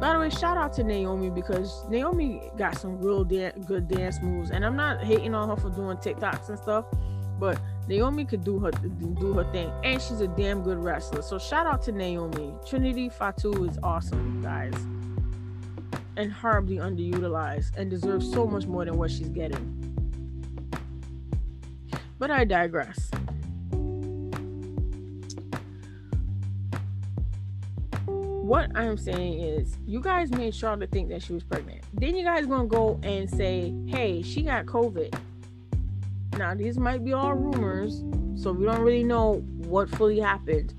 By the way, shout out to Naomi, because Naomi got some real good dance moves, and I'm not hating on her for doing TikToks and stuff, but Naomi could do her thing, and she's a damn good wrestler. So shout out to Naomi. Trinity Fatu is awesome, guys, and horribly underutilized, and deserves so much more than what she's getting. But I digress. What I'm saying is, you guys made Charlotte think that she was pregnant. Then you guys gonna go and say, hey, she got COVID. Now, these might be all rumors, so we don't really know what fully happened.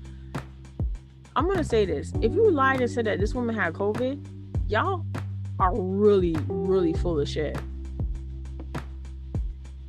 I'm gonna say this. If you lied and said that this woman had COVID, y'all are really, really full of shit.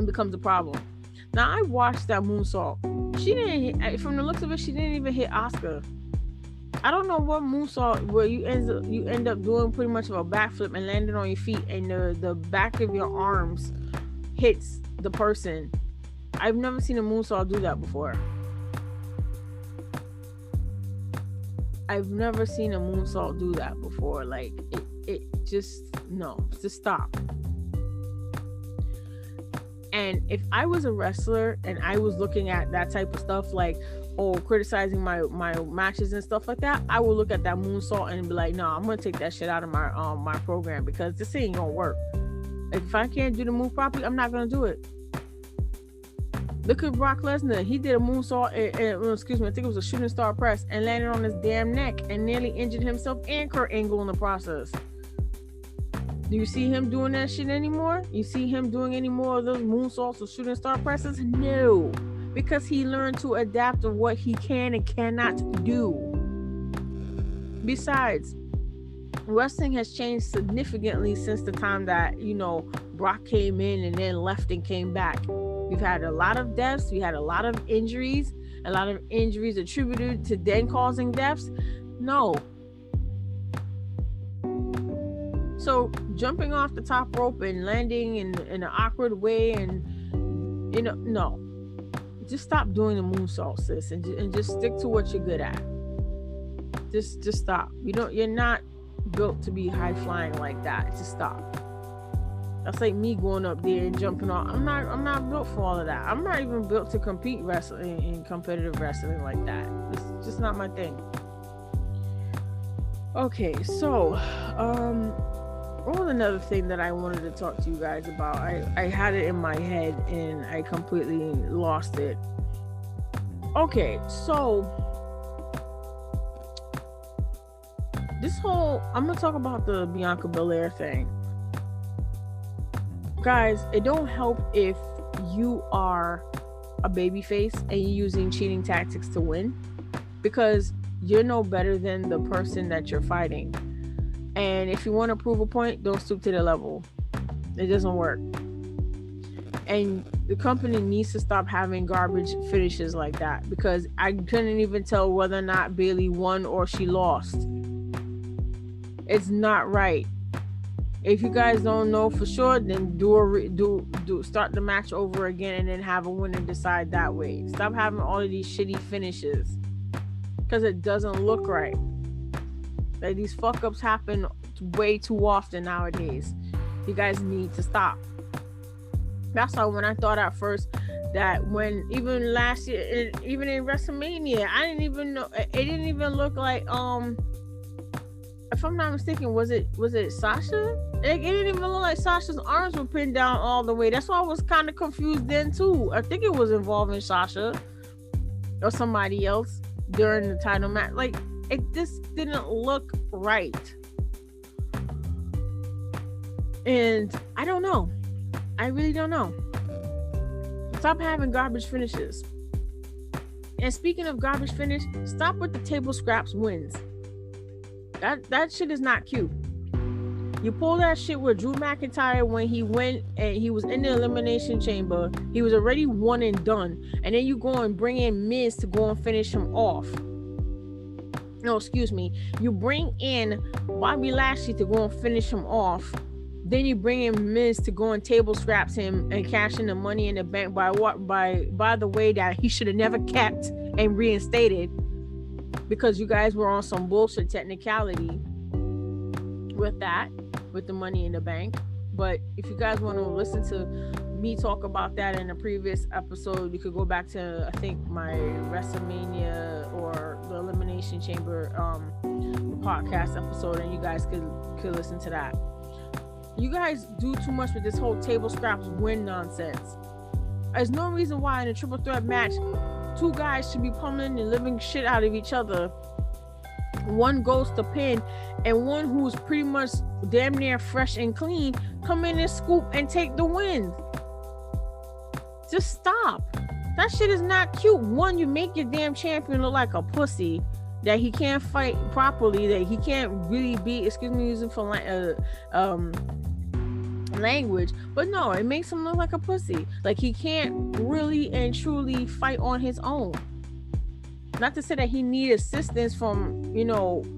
and becomes a problem. Now, I watched that moonsault. She didn't hit, from the looks of it, she didn't even hit Asuka. I don't know what moonsault where you end up doing pretty much of a backflip and landing on your feet, and the back of your arms hits the person. I've never seen a moonsault do that before. I've never seen a moonsault do that before. Like, it just, no, just stop. And if I was a wrestler and I was looking at that type of stuff, like, criticizing my matches and stuff like that, I would look at that moonsault and be like, no, I'm gonna take that shit out of my program, because this ain't gonna work. If I can't do the move properly, I'm not gonna do it. Look at Brock Lesnar. He did a moonsault, excuse me, I think it was a shooting star press, and landed on his damn neck and nearly injured himself and Kurt Angle in the process. Do you see him doing that shit anymore? You see him doing any more of those moonsaults or shooting star presses? No, because he learned to adapt to what he can and cannot do. Besides, wrestling has changed significantly since the time that, Brock came in and then left and came back. We've had a lot of deaths. We had a lot of injuries. A lot of injuries attributed to then causing deaths. No. So jumping off the top rope and landing in an awkward way, and no. Just stop doing the moonsault, sis, and just stick to what you're good at. Just stop. You're not built to be high flying like that. Just stop. That's like me going up there and jumping off. I'm not built for all of that. I'm not even built to compete wrestling in competitive wrestling like that. It's just not my thing. Okay, so another thing that I wanted to talk to you guys about. I had it in my head and I completely lost it. Okay, so I'm gonna talk about the Bianca Belair thing. Guys, it don't help if you are a babyface and you're using cheating tactics to win, because you're no better than the person that you're fighting. And if you want to prove a point, don't stoop to their level. It doesn't work. And the company needs to stop having garbage finishes like that, because I couldn't even tell whether or not Bayley won or she lost. It's not right. If you guys don't know for sure, then start the match over again and then have a winner decide that way. Stop having all of these shitty finishes, because it doesn't look right. Like, these fuck ups happen way too often nowadays. You guys need to stop. That's why when I thought at first that when even last year, even in WrestleMania, I didn't even know, it didn't even look like if I'm not mistaken, was it Sasha? It didn't even look like Sasha's arms were pinned down all the way. That's why I was kind of confused then too. I think it was involving Sasha or somebody else during the title match. Like, it just didn't look right. And I don't know. I really don't know. Stop having garbage finishes. And speaking of garbage finish, stop with the table scraps wins. That shit is not cute. You pull that shit with Drew McIntyre when he went and he was in the Elimination Chamber. He was already one and done. And then you go and bring in Miz to go and finish him off. No, excuse me. You bring in Bobby Lashley to go and finish him off. Then you bring in Miz to go and table scraps him and cash in the Money in the Bank by the way that he should have never kept and reinstated, because you guys were on some bullshit technicality with the Money in the Bank. But if you guys want to listen to me talk about that in a previous episode, you could go back to, I think, my WrestleMania or the Elimination Chamber podcast episode, and you guys could listen to that. You guys do too much with this whole table scraps win nonsense. There's no reason why in a triple threat match, two guys should be pummeling and living shit out of each other. One goes to pin, and one who's pretty much damn near fresh and clean come in and scoop and take the win. Just stop. That shit is not cute. One, you make your damn champion look like a pussy, that he can't fight properly, that he can't really be, excuse me using for language, but no, it makes him look like a pussy. Like he can't really and truly fight on his own. Not to say that he needs assistance from,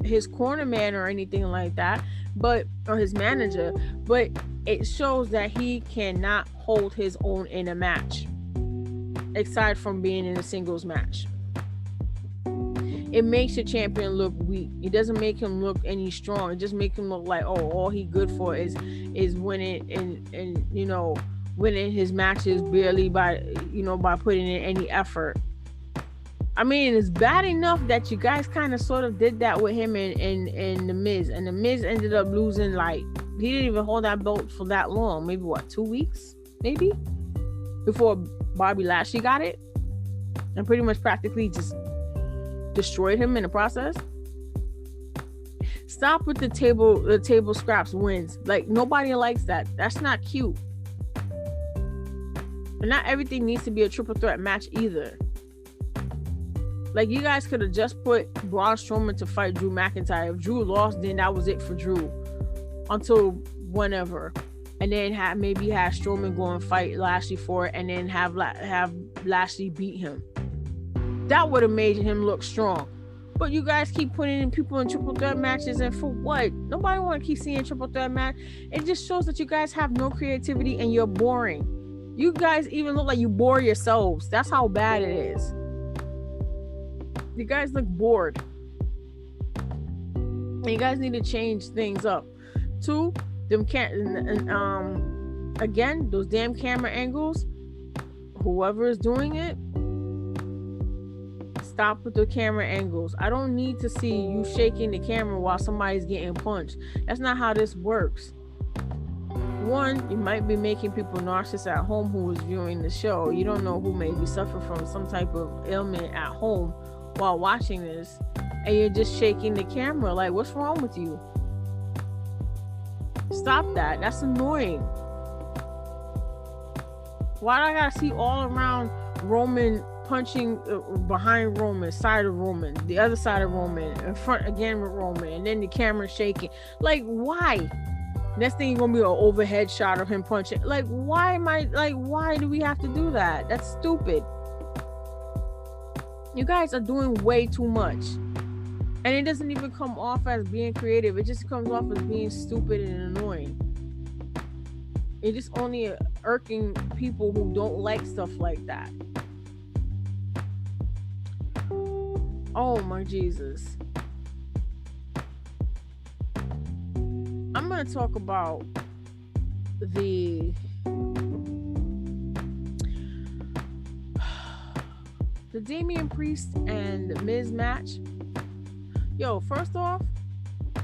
his corner man or anything like that, or his manager, but it shows that he cannot hold his own in a match, aside from being in a singles match. It makes your champion look weak. It doesn't make him look any strong. It just makes him look like, all he good for is winning and winning his matches barely by putting in any effort. I mean, it's bad enough that you guys kind of sort of did that with him and The Miz. And The Miz ended up losing, he didn't even hold that belt for that long. Maybe, 2 weeks? Maybe? Before Bobby Lashley got it. And pretty much practically just destroyed him in the process. Stop with the table scraps wins. Nobody likes that. That's not cute. And not everything needs to be a triple threat match either. You guys could have just put Braun Strowman to fight Drew McIntyre. If Drew lost, then that was it for Drew. Until whenever. And then have Strowman go and fight Lashley for it, and then have Lashley beat him. That would have made him look strong. But you guys keep putting in people in triple threat matches, and for what? Nobody want to keep seeing triple threat match. It just shows that you guys have no creativity and you're boring. You guys even look like you bore yourselves. That's how bad it is. You guys look bored. And you guys need to change things up. 2, again, those damn camera angles. Whoever is doing it, stop with the camera angles. I don't need to see you shaking the camera while somebody's getting punched. That's not how this works. 1, you might be making people nauseous at home who is viewing the show. You don't know who may be suffering from some type of ailment at home while watching this, and you're just shaking the camera. What's wrong with you? Stop that. That's annoying. Why do I gotta see all around Roman punching behind Roman, side of Roman, the other side of Roman, in front again with Roman, and then the camera shaking? Why? Next thing, you're gonna be an overhead shot of him punching. Why do we have to do that? That's stupid. You guys are doing way too much. And it doesn't even come off as being creative. It just comes off as being stupid and annoying. It's just only irking people who don't like stuff like that. Oh my Jesus. I'm going to talk about the Damian Priest and Miz match. Yo, first off,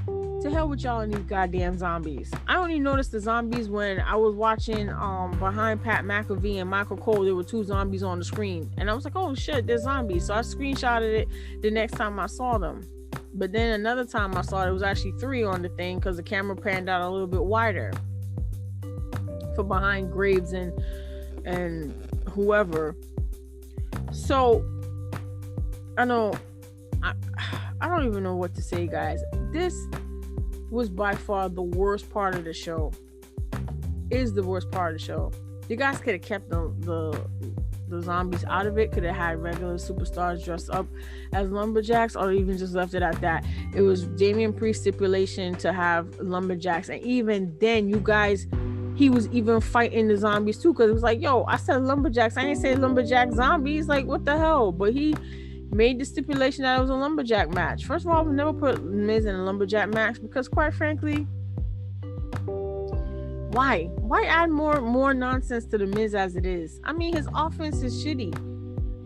to hell with y'all and these goddamn zombies. I only noticed the zombies when I was watching behind Pat McAfee and Michael Cole. There were 2 zombies on the screen, and I was like, oh shit, they're zombies. So I screenshotted it the next time I saw them. But then another time I saw it was actually 3 on the thing, because the camera panned out a little bit wider for behind Graves and whoever. So I know I don't even know what to say, guys. This was by far the worst part of the show. Is the worst part of the show. You guys could have kept the zombies out of it. Could have had regular superstars dressed up as lumberjacks, or even just left it at that. It was Damian Priest's stipulation to have lumberjacks, and even then, you guys, he was even fighting the zombies too, because it was like, yo, I said lumberjacks, I ain't say lumberjack zombies. What the hell? But he made the stipulation that it was a lumberjack match. First of all, we never put Miz in a lumberjack match, because quite frankly, why add more nonsense to the Miz as it is? I mean, his offense is shitty.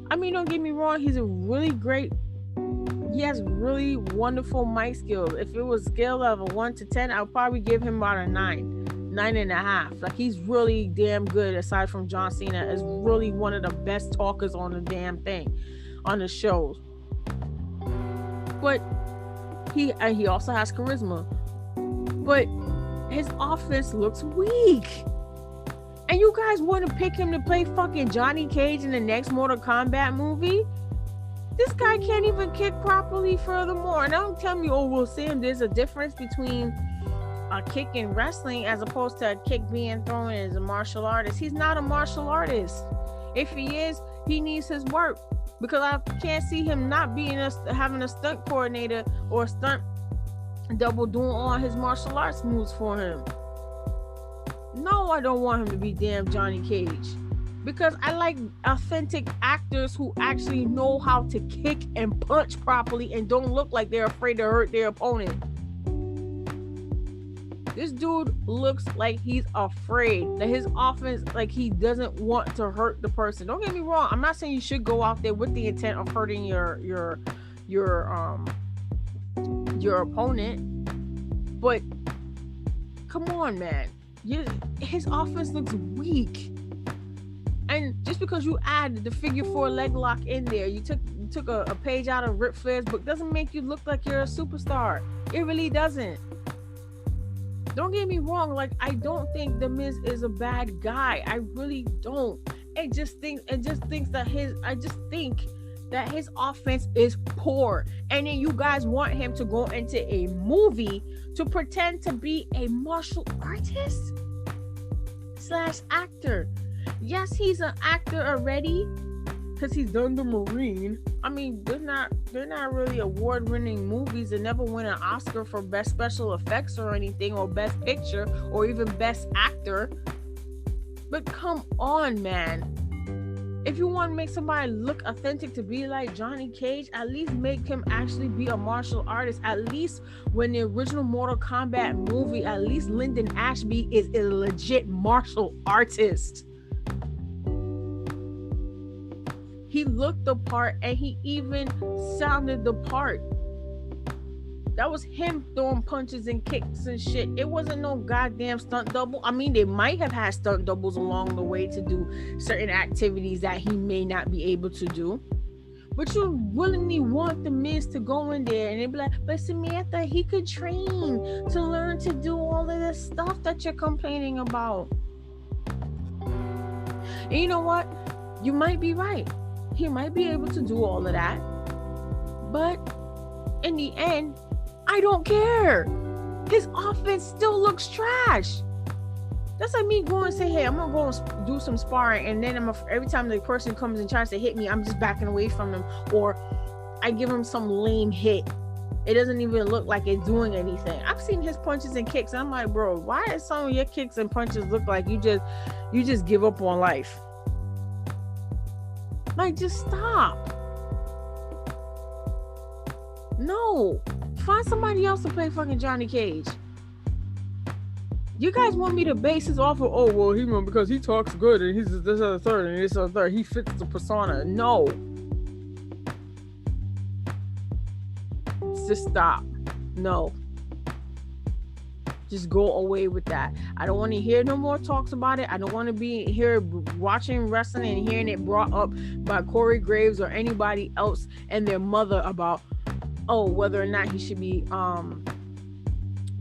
I mean, don't get me wrong, he has really wonderful mic skills. If it was scale of a 1 to 10, I would probably give him about a 9.5. He's really damn good. Aside from John Cena, is really one of the best talkers on the damn thing, on the shows. But he also has charisma. But his offense looks weak. And you guys want to pick him to play fucking Johnny Cage in the next Mortal Kombat movie? This guy can't even kick properly, furthermore. And don't tell me, oh, well, Sam, there's a difference between a kick in wrestling as opposed to a kick being thrown as a martial artist. He's not a martial artist. If he is, he needs his work, because I can't see him not being having a stunt coordinator or a stunt double doing all his martial arts moves for him. No, I don't want him to be damn Johnny Cage, because I like authentic actors who actually know how to kick and punch properly and don't look like they're afraid to hurt their opponent. This dude looks like he's afraid, that his offense, like he doesn't want to hurt the person. Don't get me wrong. I'm not saying you should go out there with the intent of hurting your opponent, but come on, man. His offense looks weak. And just because you add the figure 4 leg lock in there, you took a page out of Ric Flair's book, doesn't make you look like you're a superstar. It really doesn't. Don't get me wrong, like I don't think The Miz is a bad guy. I really don't. I just think that his offense is poor. And then you guys want him to go into a movie to pretend to be a martial artist / actor. Yes, he's an actor already, because he's done The Marine. I mean, they're not really award-winning movies. They never win an Oscar for best special effects or anything, or best picture, or even best actor. But come on, man. If you want to make somebody look authentic to be like Johnny Cage, at least make him actually be a martial artist. At least when the original Mortal Kombat movie, at least Lyndon Ashby is a legit martial artist. He looked the part, and he even sounded the part. That was him throwing punches and kicks and shit. It wasn't no goddamn stunt double. I mean, they might have had stunt doubles along the way to do certain activities that he may not be able to do. But you willingly want The Miz to go in there and they'd be like, but Samantha, he could train to learn to do all of this stuff that you're complaining about. And you know what? You might be right. He might be able to do all of that. But in the end, I don't care. His offense still looks trash. That's like me going and say, hey, I'm going to go and do some sparring. And then every time the person comes and tries to hit me, I'm just backing away from them. Or I give him some lame hit. It doesn't even look like it's doing anything. I've seen his punches and kicks. And I'm like, bro, why does some of your kicks and punches look like you just give up on life? Like, just stop. No. Find somebody else to play fucking Johnny Cage. You guys want me to base this off of, oh, well, because he talks good and he's this other third and this other third. He fits the persona. No. Just stop. No. Just go away with that. I don't want to hear no more talks about it. I don't want to be here watching wrestling and hearing it brought up by Corey Graves or anybody else and their mother about, oh, whether or not he should be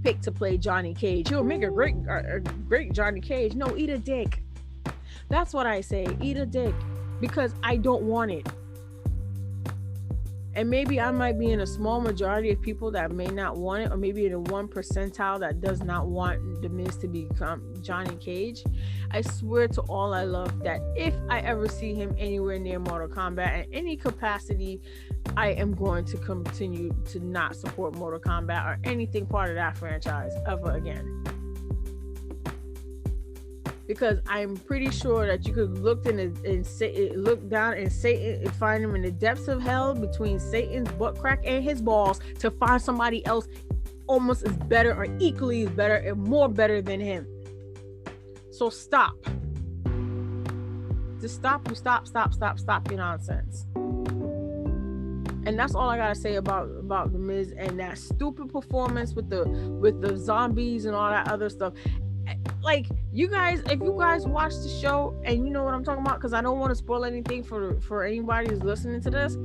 picked to play Johnny Cage. He'll make a great Johnny Cage. No, eat a dick. That's what I say. Eat a dick. Because I don't want it. And maybe I might be in a small majority of people that may not want it, or maybe in a 1 percentile that does not want The Miz to become Johnny Cage. I swear to all I love that if I ever see him anywhere near Mortal Kombat in any capacity, I am going to continue to not support Mortal Kombat or anything part of that franchise ever again. Because I'm pretty sure that you could look down and Satan and find him in the depths of hell between Satan's butt crack and his balls to find somebody else almost as better or equally as better and more better than him. So stop. Just stop your nonsense. And that's all I gotta say about The Miz and that stupid performance with the zombies and all that other stuff. Like, you guys, if you guys watch the show and you know what I'm talking about, because I don't want to spoil anything for anybody who's listening to this,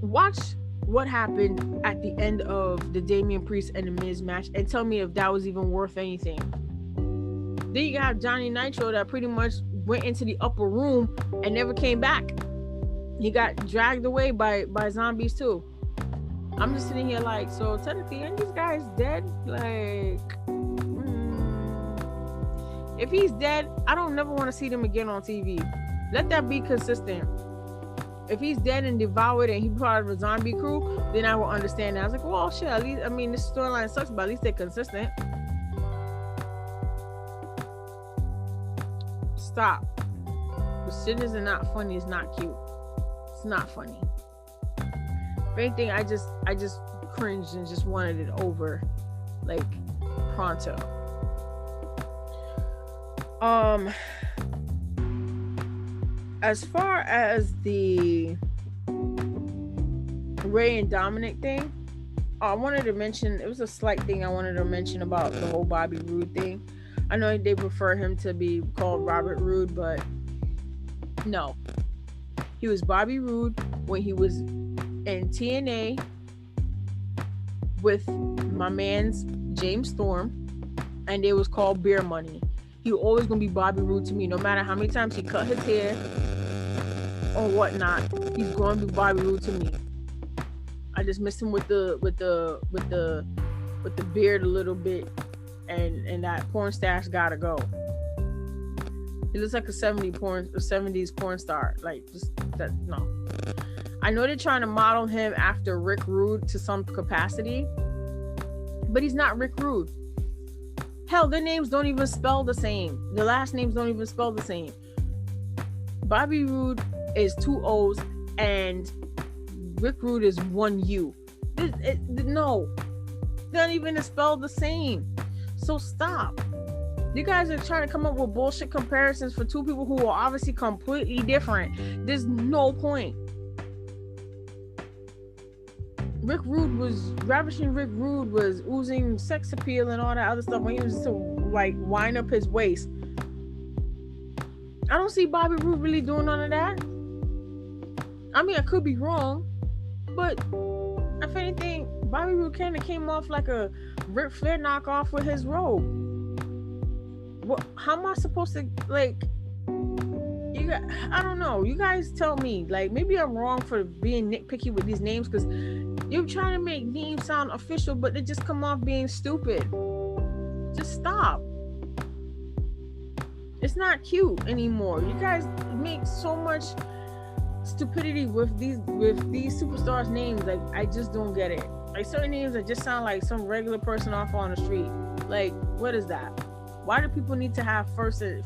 watch what happened at the end of the Damian Priest and The Miz match and tell me if that was even worth anything. Then you got Johnny Nitro that pretty much went into the upper room and never came back. He got dragged away by zombies too. I'm just sitting here like, so technically, aren't these guys dead? Like, if he's dead, I don't never want to see them again on TV. Let that be consistent. If he's dead and devoured and he's part of a zombie crew, then I will understand that. I was like, well, shit, at least, I mean, this storyline sucks, but at least they're consistent. Stop. The shit is not funny. It's not cute. It's not funny. If anything, I just cringed and just wanted it over, like, pronto. As far as the Ray and Dominic thing, I wanted to mention, it was a slight thing I wanted to mention about the whole Bobby Roode thing. I know they prefer him to be called Robert Roode, but no. He was Bobby Roode when he was in TNA with my man's James Storm, and it was called Beer Money. He was always gonna be Bobby Roode to me, no matter how many times he cut his hair or whatnot. He's going to be Bobby Roode to me. I just miss him with the beard a little bit, and that porn stash gotta go. He looks like a 70s porn star. Like, just that, no. I know they're trying to model him after Rick Rude to some capacity, but he's not Rick Rude. Hell, their names don't even spell the same. The last names don't even spell the same. Bobby Roode is 2 O's and Rick Rude is 1 U. No, they don't even spell the same. So stop. You guys are trying to come up with bullshit comparisons for two people who are obviously completely different. There's no point. Ravishing Rick Rude was oozing sex appeal and all that other stuff when he was to like wind up his waist. I don't see Bobby Roode really doing none of that. I mean, I could be wrong, but if anything, Bobby Roode kind of came off like a Ric Flair knockoff with his robe. How am I supposed to, like, I don't know. You guys tell me. Like, maybe I'm wrong for being nitpicky with these names, because you're trying to make names sound official, but they just come off being stupid. Just stop. It's not cute anymore. You guys make so much stupidity with these superstars' names. Like, I just don't get it. Like, certain names that just sound like some regular person off on the street. Like, what is that? Why do people need to have first and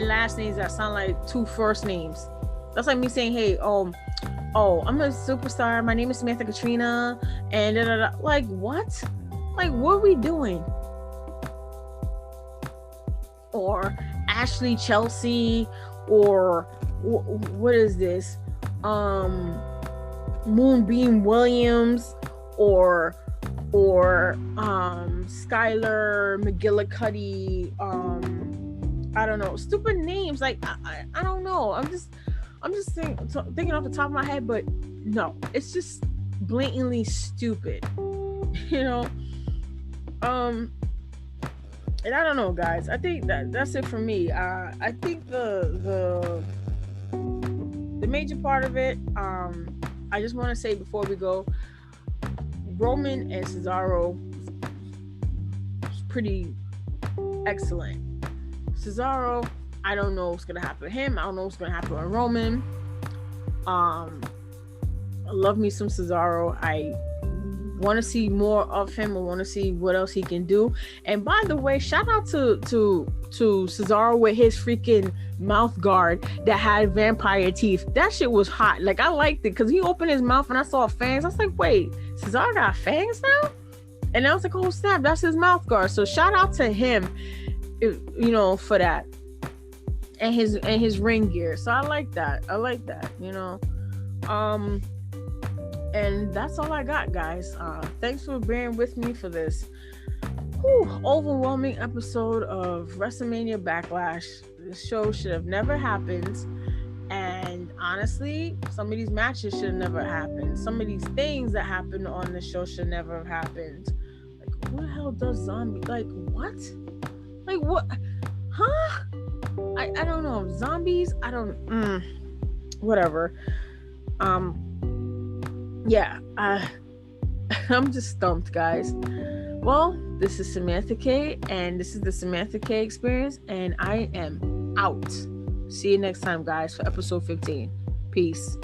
last names that sound like two first names? That's like me saying, hey, I'm a superstar. My name is Samantha Katrina, and da, da, da. Like, what? Like, what are we doing? Or Ashley Chelsea, or what is this? Moonbeam Williams, or Skylar McGillicuddy, I don't know, stupid names. Like, I don't know. I'm just thinking off the top of my head, but no, it's just blatantly stupid, you know. And I don't know, guys. I think that's it for me. I think the major part of it, I just want to say before we go, Roman and Cesaro was pretty excellent. Cesaro, I don't know what's gonna happen to him. I don't know what's gonna happen to Roman. I love me some Cesaro. I want to see more of him. I want to see what else he can do. And by the way, shout out to Cesaro with his freaking mouth guard that had vampire teeth. That shit was hot. Like, I liked it because he opened his mouth and I saw fangs. I was like, wait, Cesaro got fangs now? And I was like, oh snap, that's his mouth guard. So shout out to him, you know, for that. And his ring gear. So I like that, you know. And that's all I got, guys. Thanks for bearing with me for this overwhelming episode of Wrestlemania Backlash. This show should have never happened. And honestly, some of these matches should have never happened. Some of these things that happened on the show should never have happened. Like, who the hell does zombie? Like, what? Like, what? Huh? I don't know. Zombies? I don't... whatever. Yeah. I'm just stumped, guys. Well, this is Samantha K, and this is the Samantha K Experience, and I am out. See you next time, guys, for episode 15. Peace.